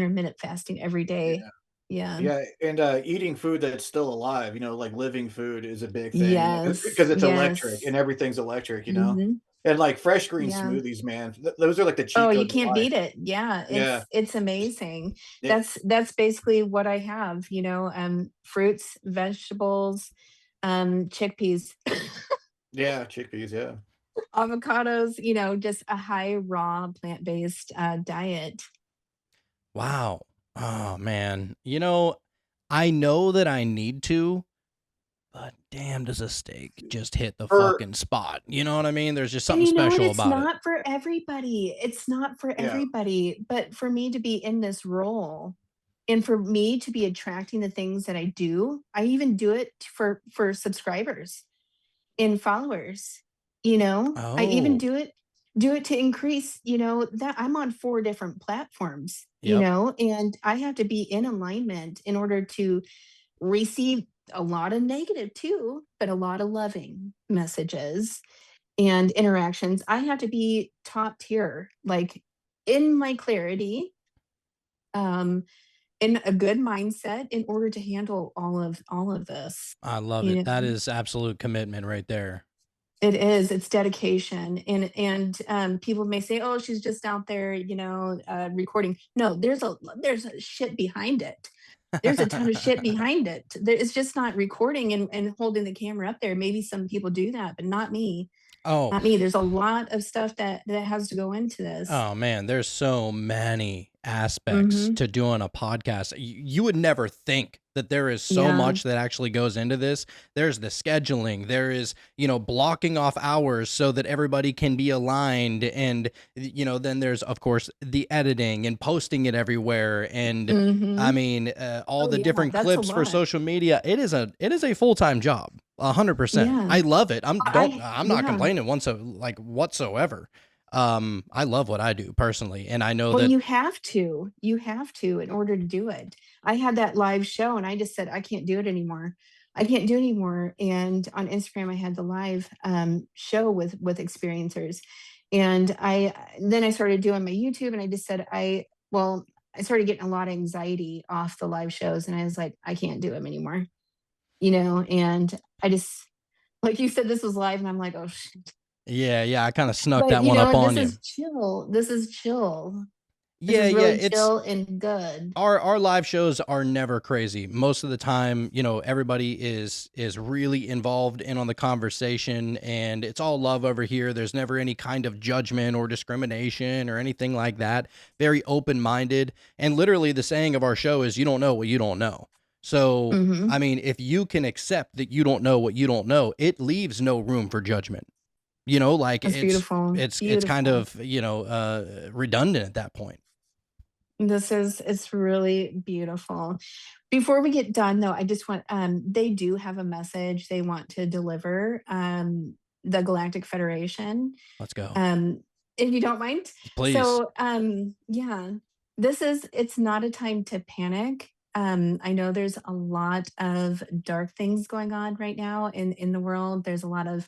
every day. yeah, Yeah. yeah, and eating food that's still alive, like living food is a big thing, Yes. because it's electric Yes. and everything's electric, Mhm. and like fresh green Yeah. smoothies, man, those are like the Oh, cheat you code to can't life. beat it. Yeah, Yeah, it's amazing. yeah, That's basically what I have, fruits, vegetables, chickpeas, yeah, chickpeas, yeah. avocados, just a high raw plant-based diet. Wow. Oh man. I know that I need to, but damn, does a steak just hit the For fucking spot? You know what I mean? There's just And something you know what? special It's about it. not for everybody. It's not for yeah, everybody. But for me to be in this role and for me to be attracting the things that I do, I even do it for subscribers and followers. I even Oh, do it to increase, that I'm on 4 different platforms, yep. and I have to be in alignment in order to receive a lot of negative too, but a lot of loving messages and interactions. I have to be top tier, like in my clarity, um, in a good mindset in order to handle all of this. I love You it. That know, is absolute commitment right there. it is. It's dedication, and people may say, "Oh, she's just out there, recording." No, there's a shit behind it. There's a ton of shit behind it. It's just not recording and holding the camera up there. Maybe some people do that, but not me. Oh, Not me. There's a lot of stuff that has to go into this. oh man, there's so many aspects Mhm. to doing a podcast. You would never think that there is so Yeah. much that actually goes into this. There's the scheduling, there is, blocking off hours so that everybody can be aligned. And, then there's, of course, the editing and posting it everywhere. And I Mhm. mean, all Oh, the yeah, different that's a clips for lot. social media. It is a full-time job. 100%. Yeah. I love it. I I'm not yeah. complaining whatsoever. I love what I do personally, and I know Well, that. you have to. You have to in order to do it. I had that live show and I just said, "I can't do it anymore. I can't do it anymore." And on Instagram, I had the live, show with experiencers. And then I started doing my YouTube and I just said, I started getting a lot of anxiety off the live shows and I was like, "I can't do them anymore." And I just like you said, this was live, and I'm like, "Oh, shit." Yeah, yeah, I kind of snuck But that one up and on this you. is chill. This is chill. This Yeah, is yeah, really it's chill and good. our live shows are never crazy. Most of the time, everybody is really involved in on the conversation, and it's all love over here. There's never any kind of judgment or discrimination or anything like that. Very open-minded, and literally the saying of our show is, you don't know what you don't know. So, Hmm. I mean, if you can accept that you don't know what you don't know, it leaves no room for judgment. You know, like That's beautiful. it's kind Beautiful. of, redundant at that point. It's really beautiful. Before we get done though, I just want they do have a message they want to deliver, the Galactic Federation. Let's go. Um, if you don't mind. Please. So yeah, it's not a time to panic. I know there's a lot of dark things going on right now in the world. There's a lot of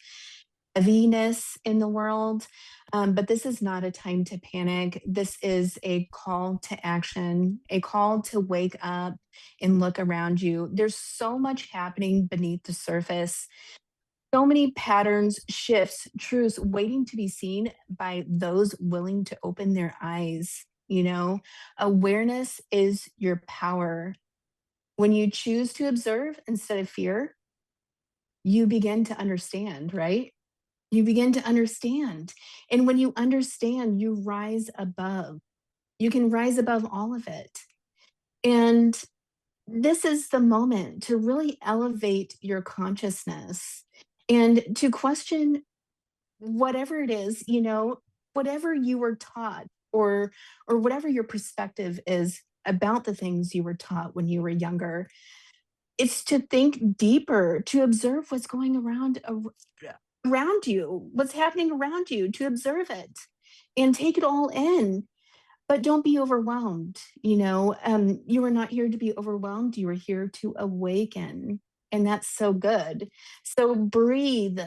heaviness in the world. But this is not a time to panic. This is a call to action, a call to wake up and look around you. There's so much happening beneath the surface, so many patterns, shifts, truths waiting to be seen by those willing to open their eyes. You know, awareness is your power. When you choose to observe instead of fear, you begin to understand, right? You begin to understand. And when you understand, you rise above. You can rise above all of it. And this is the moment to really elevate your consciousness and to question whatever it is, whatever you were taught, or whatever your perspective is about the things you were taught when you were younger. It's to think deeper, to observe what's going around you, what's happening around you, to observe it and take it all in. But don't be overwhelmed. You are not here to be overwhelmed. You are here to awaken. And that's so good. So breathe,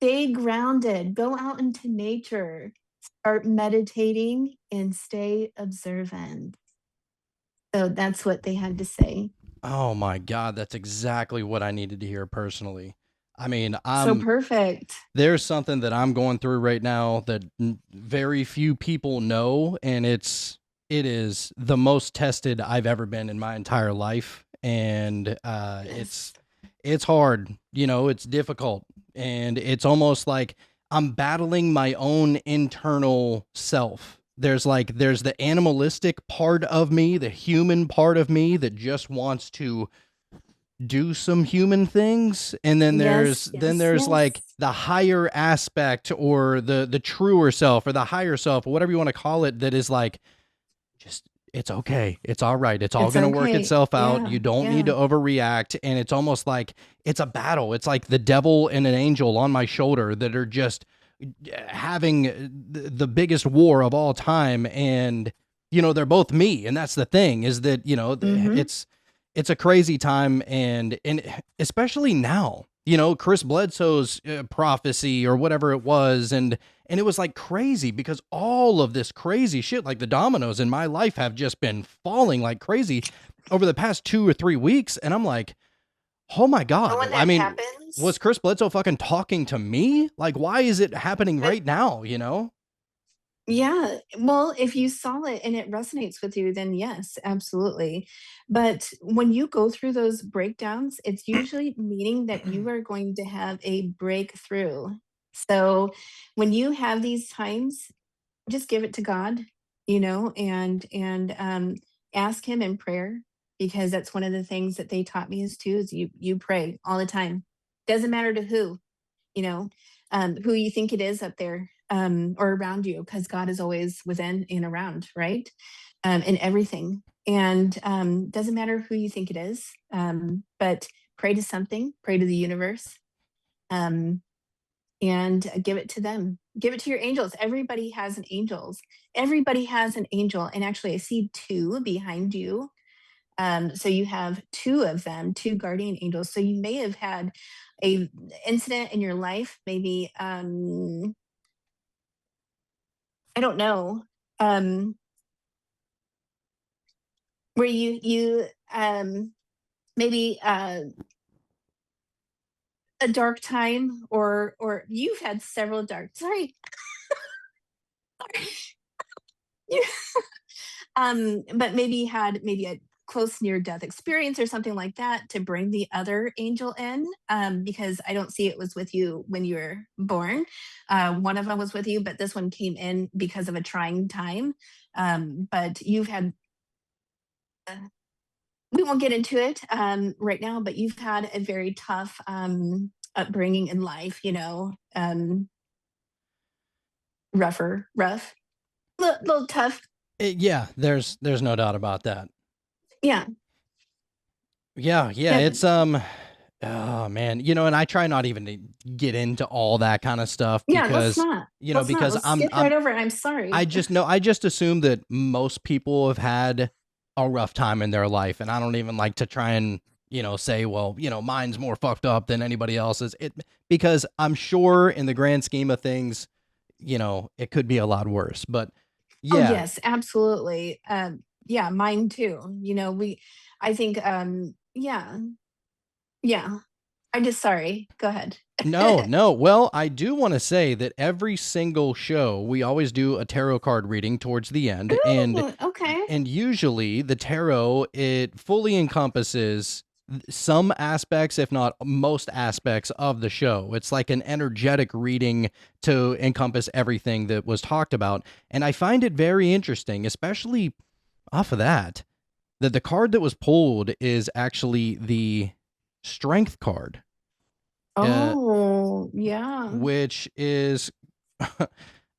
stay grounded, go out into nature, start meditating, and stay observant. So that's what they had to say. Oh my God, that's exactly what I needed to hear personally. I mean, So perfect. there's something that I'm going through right now that very few people know, and it is the most tested I've ever been in my entire life, and Yes. it's hard, it's difficult, and it's almost like I'm battling my own internal self. There's the animalistic part of me, the human part of me that just wants to do some human things, and then Yes, yes, there's like yes. the higher aspect, or the truer self, or the higher self, or whatever you want to call it, that is like, just, it's okay, it's all right, it's all It's going to work okay. itself out, Yeah, you don't need yeah. to overreact. And it's almost like it's a battle. It's like the devil and an angel on my shoulder that are just having the biggest war of all time. And they're both me, and that's the thing, is that Mhm. it's a crazy time. And especially now, Chris Bledsoe's prophecy or whatever it was, and it was like crazy, because all of this crazy shit, like the dominoes in my life, have just been falling like crazy over the past 2 or 3 weeks. And I'm like, oh my And God. when I that mean, was happens, Chris Bledsoe fucking talking to me? Like, why is it happening uh, right now? yeah, well, if you saw it and it resonates with you, then yes, absolutely. But when you go through those breakdowns, it's usually meaning that you are going to have a breakthrough. So when you have these times, just give it to God, and ask him in prayer, because that's one of the things that they taught me is too, is you pray all the time. Doesn't matter to you know, who you think it is up there, or around you, because God is always within and around, right? In everything. And doesn't matter who you think it is, but pray to something, pray to the universe, um, and give it to them. Give it to your angels. Everybody has an angels. Everybody has an angel. And actually, I see two behind you. So you have two of them, two guardian angels. So you may have had a incident in your life, maybe I don't know, um, where you maybe a dark time, or you've had several dark. Sorry, you but maybe you had maybe a close near death experience or something like that to bring the other angel in, because I don't see it was with you when you were born. One of them was with you, but this one came in because of a trying time. But you've had we won't get into it right now, but you've had a very tough upbringing in life, rough, little tough. Yeah, there's no doubt about that. Yeah. Yeah, it's oh man, and I try not even to get into all that kind of stuff Yeah, let's because not. Let's not. Let's skip right over it. I'm sorry. I just assume that most people have had a rough time in their life, and I don't even like to try and say, well, mine's more fucked up than anybody else's. Because I'm sure in the grand scheme of things, it could be a lot worse. But Oh yeah, yes, absolutely. Yeah, mine too. I think, yeah, yeah. I'm just sorry. Go ahead. no. Well, I do want to say that every single show we always do a tarot card reading towards the end, and Ooh, okay. usually the tarot, it fully encompasses some aspects, if not most aspects of the show. It's like an energetic reading to encompass everything that was talked about. And I find it very interesting, especially off of that the card that was pulled is actually the strength card, Oh, yeah, which is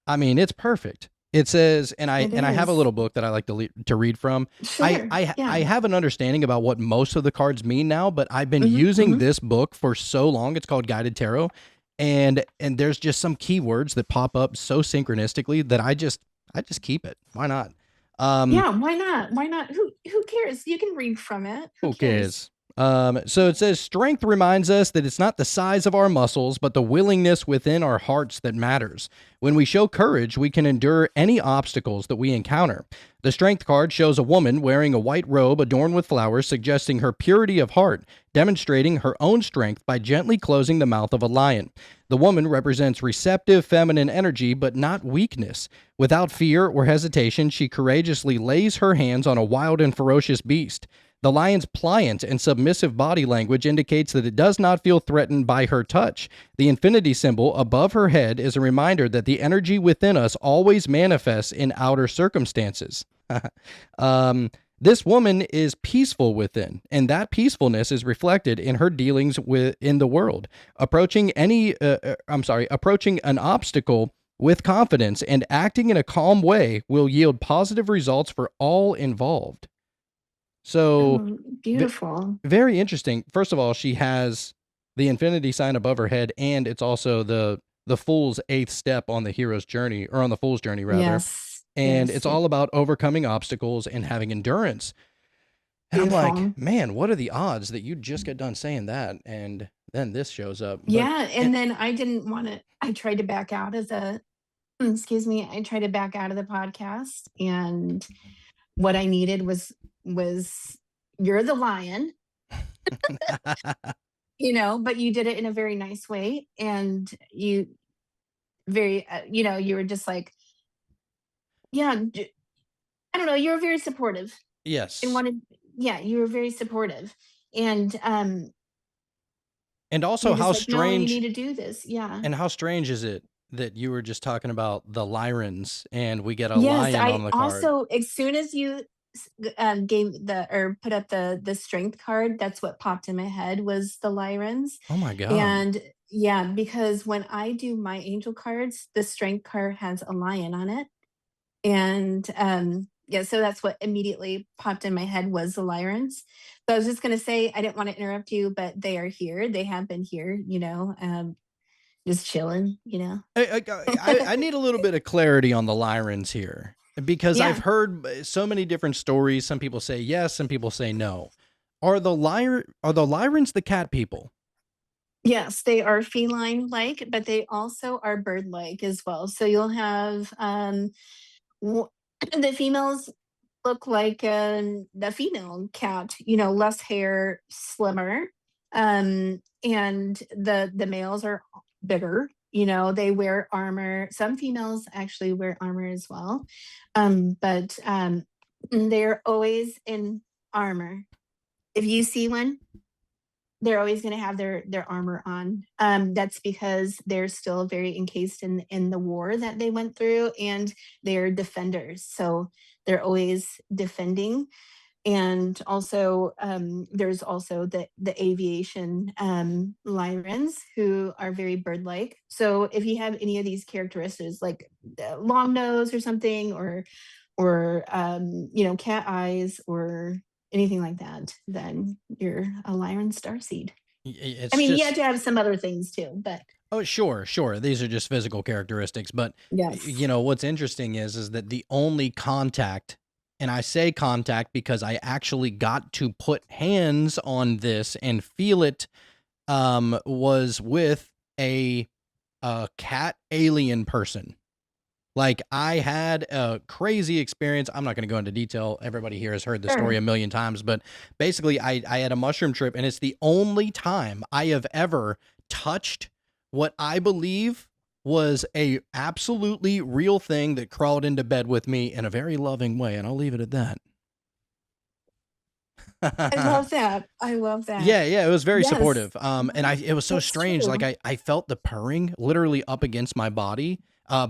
I mean, it's perfect. It says, and it I have a is. little book that I like to read from. Sure. I Yeah. have an understanding about what most of the cards mean now, but I've been hmm using hmm this book for so long. It's called Guided Tarot, and there's just some keywords that pop up so synchronistically that I just keep it. Why not? Um, Yeah. Why not? Why not? Who cares? You can read from it. Who Who cares? cares? So it says strength reminds us that it's not the size of our muscles, but the willingness within our hearts that matters. When we show courage, we can endure any obstacles that we encounter. The strength card shows a woman wearing a white robe adorned with flowers, suggesting her purity of heart, demonstrating her own strength by gently closing the mouth of a lion. The woman represents receptive feminine energy, but not weakness. Without fear or hesitation, she courageously lays her hands on a wild and ferocious beast. The lion's pliant and submissive body language indicates that it does not feel threatened by her touch. The infinity symbol above her head is a reminder that the energy within us always manifests in outer circumstances. This woman is peaceful within, and that peacefulness is reflected in her dealings in the world. Approaching an obstacle with confidence and acting in a calm way will yield positive results for all involved. So, Oh, v- beautiful. very interesting. First of all, she has the infinity sign above her head, and it's also the fool's eighth step on the hero's journey, or on the fool's journey rather. Yes. And Yes. it's all about overcoming obstacles and having endurance. And I'm like, Beautiful. man, what are the odds that you just get done saying that, and then this shows up? But Yeah. And then I didn't want to. I tried to back out of the. Excuse me. I tried to back out of the podcast, and what I needed was you're the lion, but you did it in a very nice way, and you very you were just like, yeah, I don't know, you were very supportive and yes, wanted, yeah, you were very supportive, and and also you're just how like, no, you need strange to do this. Yeah. and how strange is it that you were just talking about the Lyrans, and we get a Yes, lion I on the card? also, as soon as you gave the or put up the strength card, that's what popped in my head was the Lyrans. Oh my god! And yeah, because when I do my angel cards, the strength card has a lion on it. And yeah, so that's what immediately popped in my head was the Lyrans. So I was just gonna say, I didn't want to interrupt you, but they are here. They have been here, just chilling. I need a little bit of clarity on the Lyrans here, because I've Yeah. heard so many different stories. Some people say yes, some people say no. Are the Lyrans the cat people? Yes, they are feline-like, but they also are bird-like as well. So you'll have w- the females look like the female cat, less hair, slimmer, and the males are bigger. They wear armor. Some females actually wear armor as well, but they're always in armor. If you see one, they're always going to have their armor on. That's because they're still very encased in the war that they went through, and they're defenders. So they're always defending. And also, there's also the aviation Lyrans who are very bird-like. So if you have any of these characteristics, like long nose or something, or cat eyes or anything like that, then you're a Lyran starseed. It's I mean, you have just to have some other things too, but oh, sure, sure. These are just physical characteristics, but yes. what's interesting is that the only contact, and I say contact because I actually got to put hands on this and feel it, was with a cat alien person. Like, I had a crazy experience. I'm not going to go into detail. Everybody here has heard the story a million times, but basically, I had a mushroom trip, and it's the only time I have ever touched what I believe was a absolutely real thing that crawled into bed with me in a very loving way, and I'll leave it at that. I love that. I love that. Yeah, it was very Yes. supportive. And it was so That's strange. true. Like, I felt the purring literally up against my body,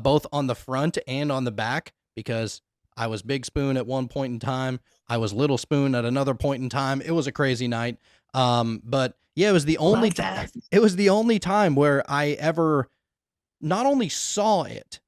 both on the front and on the back, because I was Big Spoon at one point in time. I was Little Spoon at another point in time. It was a crazy night. But yeah, it was the only Love that. it was the only time where I ever not only saw it,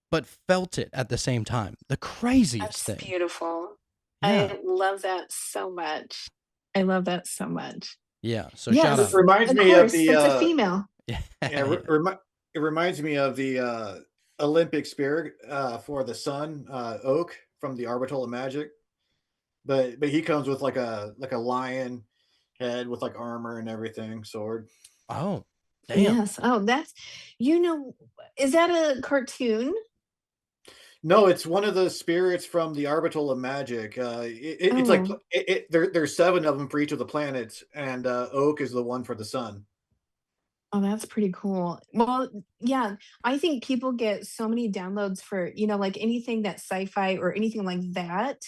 but felt it at the same time. The craziest That's thing. beautiful. Yeah. I love that so much. I love that so much. Yeah. So Yes, shout It out. reminds of me of course, the it's a female. yeah, it reminds me of the Olympic spirit for the sun, Oak from the Orbital of Magic. But he comes with like a lion head with like armor and everything, sword. Oh, damn. Yes. Oh, that's is that a cartoon? No, it's one of the spirits from the Orbital of Magic. It's like Oh, there's 7 of them for each of the planets, and Oak is the one for the sun. oh, that's pretty cool. Well, yeah, I think people get so many downloads for, like anything that's sci-fi or anything like that.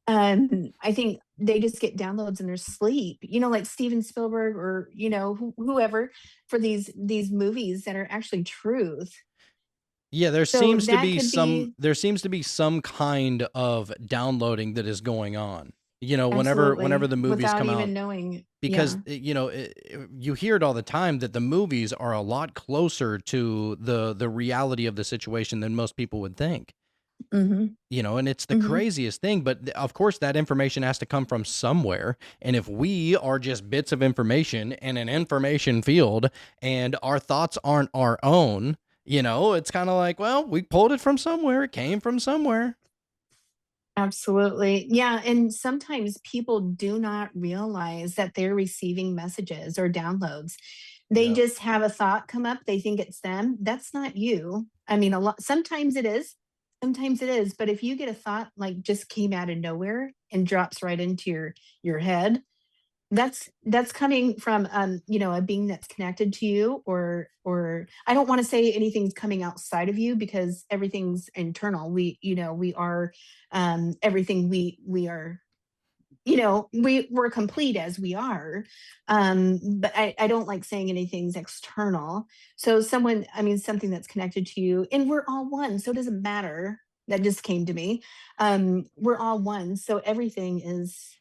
I think they just get downloads in their sleep, like Steven Spielberg or, whoever, for these movies that are actually truth. Yeah, there So seems to that be could be some kind of downloading that is going on. Whenever absolutely the movies without come out, even knowing. because Yeah. you hear it all the time that the movies are a lot closer to the reality of the situation than most people would think. Mm-hmm. And it's the Mm-hmm. craziest thing, but of course that information has to come from somewhere. And if we are just bits of information in an information field and our thoughts aren't our own, it's kind of like, well, we pulled it from somewhere. It came from somewhere. Absolutely. Yeah. And sometimes people do not realize that they're receiving messages or downloads. They Yeah. just have a thought come up. They think it's them. That's not you. I mean, sometimes it is. Sometimes it is. But if you get a thought like just came out of nowhere and drops right into your head, that's coming from a being that's connected to you, or I don't want to say anything's coming outside of you because everything's internal. We are everything we are, we're complete as we are. But I don't like saying anything's external. So something that's connected to you, and we're all one, so it doesn't matter. That just came to me. We're all one, so everything is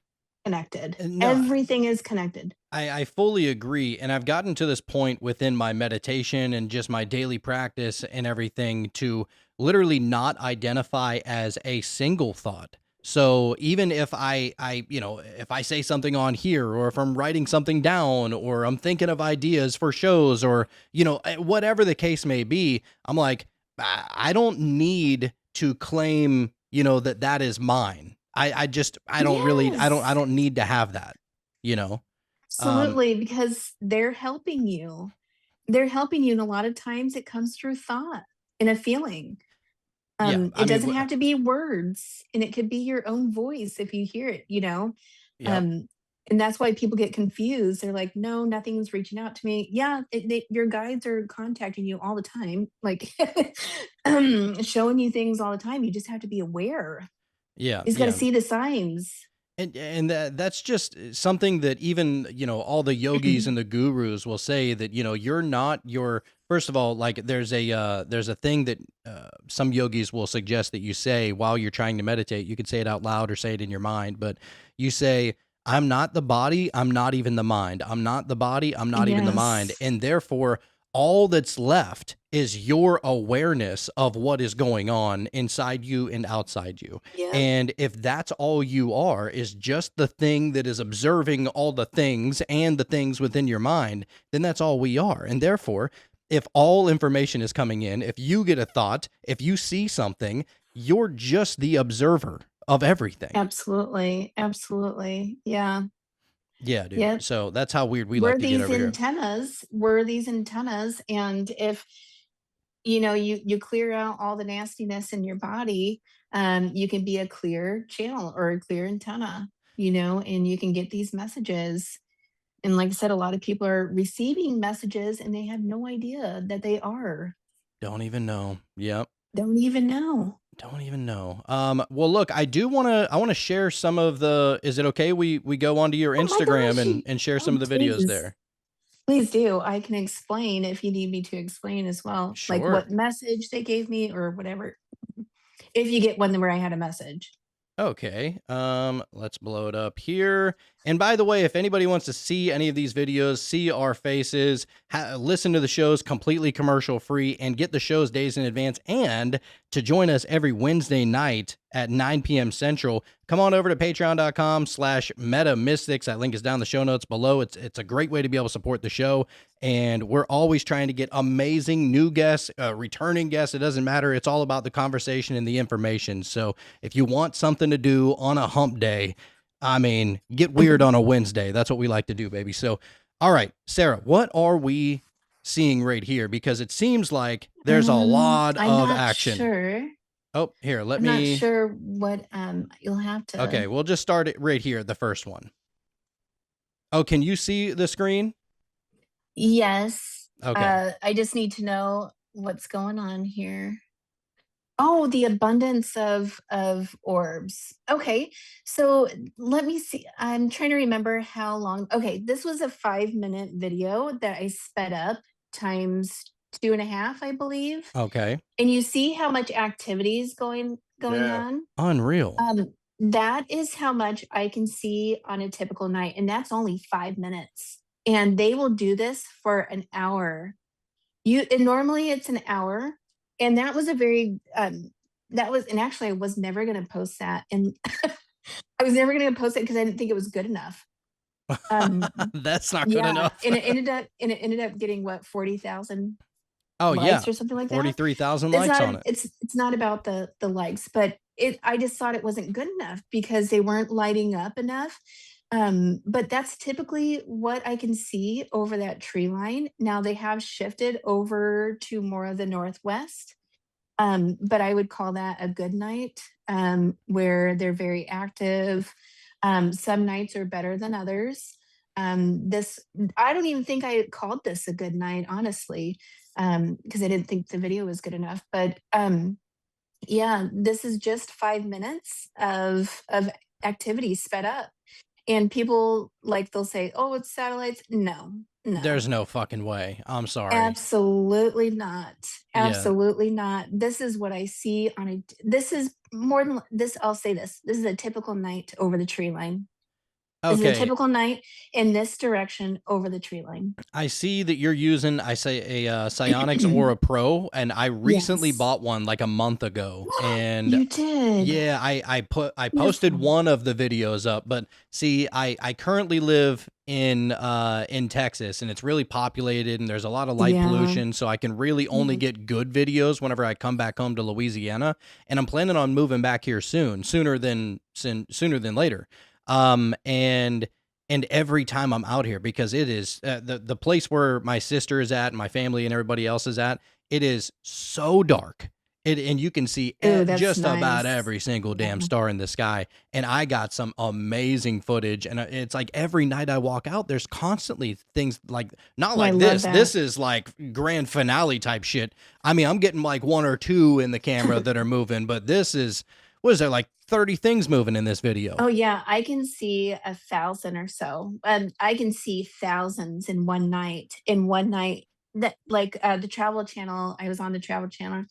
connected. No, Everything is connected. I fully agree. And I've gotten to this point within my meditation and just my daily practice and everything to literally not identify as a single thought. So even if if I say something on here, or if I'm writing something down, or I'm thinking of ideas for shows, or, whatever the case may be, I'm like, I don't need to claim, that is mine. I don't really, I Yes, don't need to have that, you know? Um, absolutely, because they're helping you. They're helping you, and a lot of times it comes through thought and a feeling. yeah, I It mean, doesn't have to be words, and it could be your own voice if you hear it. yep. Um, and that's why people get confused. They're like, "No, nothing's reaching out to me." Yeah, your guides are contacting you all the time, like showing you things all the time. You just have to be aware. Yeah, You just got to yeah. see the signs. And that's just something that even, all the yogis and the gurus will say that, you're not your, first of all, like there's a thing that some yogis will suggest that you say while you're trying to meditate. You could say it out loud or say it in your mind, but you say, I'm not the body, I'm not even the mind. I'm not the body, I'm not even the mind. Yes. And therefore, all that's left is your awareness of what is going on inside you and outside you. Yep. And if that's all you are, is just the thing that is observing all the things and the things within your mind, then that's all we are. And therefore, if all information is coming in, if you get a thought, if you see something, you're just the observer of everything. Absolutely. Absolutely. Yeah. Yeah, dude. Yep. So that's how weird we We're like to get these over here. antennas. We're these antennas. And if you clear out all the nastiness in your body, you can be a clear channel or a clear antenna, and you can get these messages. And like I said, a lot of people are receiving messages and they have no idea that they are. Don't even know. Yep. Don't even know. Don't even know. Well, look, I want to share some of the, is it okay? We go onto your Oh my Instagram gosh. and share some Oh, of the videos please. there. Please do. I can explain if you need me to explain as well, like Sure. what message they gave me or whatever. If you get one where I had a message. Okay. Let's blow it up here. And by the way, if anybody wants to see any of these videos, see our faces, listen to the shows completely commercial free, and get the shows days in advance, and to join us every Wednesday night at 9 p.m. Central, come on over to patreon.com/metamystics. That link is down in the show notes below. It's a great way to be able to support the show. And we're always trying to get amazing new guests, returning guests. It doesn't matter. It's all about the conversation and the information. So if you want something to do on a hump day, get weird on a Wednesday. That's what we like to do, baby. So, all right, Sarah, what are we seeing right here? Because it seems like there's a lot I'm of not action. Sure. Oh, here, let I'm me. not sure what you'll have to. Okay, we'll just start it right here, the first one. Oh, can you see the screen? Yes. Okay. I just need to know what's going on here. Oh, the abundance of orbs. Okay. So let me see. I'm trying to remember how long. Okay, this was a 5-minute video that I sped up times 2.5, I believe. Okay. And you see how much activity is going Yeah. on. Unreal. That is how much I can see on a typical night, and that's only 5 minutes. And they will do this for an hour. And normally it's an hour, and that was a very and actually I was never going to post that, and I was never going to post it because I didn't think it was good enough. That's not good enough. And it ended up getting what, 40,000 Oh yeah, likes or something like that. 43,000 likes on it. It's not about the likes, but I just thought it wasn't good enough because they weren't lighting up enough. But that's typically what I can see over that tree line. Now they have shifted over to more of the northwest, but I would call that a good night, where they're very active. Some nights are better than others. I don't even think I called this a good night, honestly, because I didn't think the video was good enough. But yeah, this is just 5 minutes of activity sped up. And people, like, they'll say, oh, it's satellites. No. There's no fucking way. I'm sorry. Absolutely not. Yeah. Absolutely not. This is what I see this is more than this. I'll say this. This is a typical night over the tree line. This is a Okay. typical night in this direction over the tree line. I see that you're using, a Psionics Aura Pro, and I recently Yes. bought one like a month ago. And You did. yeah, I posted Beautiful. one of the videos up, but see, I currently live in Texas, and it's really populated, and there's a lot of light Yeah. pollution, so I can really only Mhm. get good videos whenever I come back home to Louisiana, and I'm planning on moving back here sooner than later. And every time I'm out here, because it is the place where my sister is at and my family and everybody else is at, it is so dark. And you can see Ooh, that's just about nice. every single damn Yeah. star in the sky. And I got some amazing footage. And it's like every night I walk out, there's constantly things like, not Oh, I like love this. that. This is like grand finale type shit. I'm getting like one or two in the camera that are moving, but this is, what is there, like 30 things moving in this video? Oh yeah, I can see 1,000 or so. I can see thousands in one night. In one night, that like the Travel Channel. I was on the Travel Channel.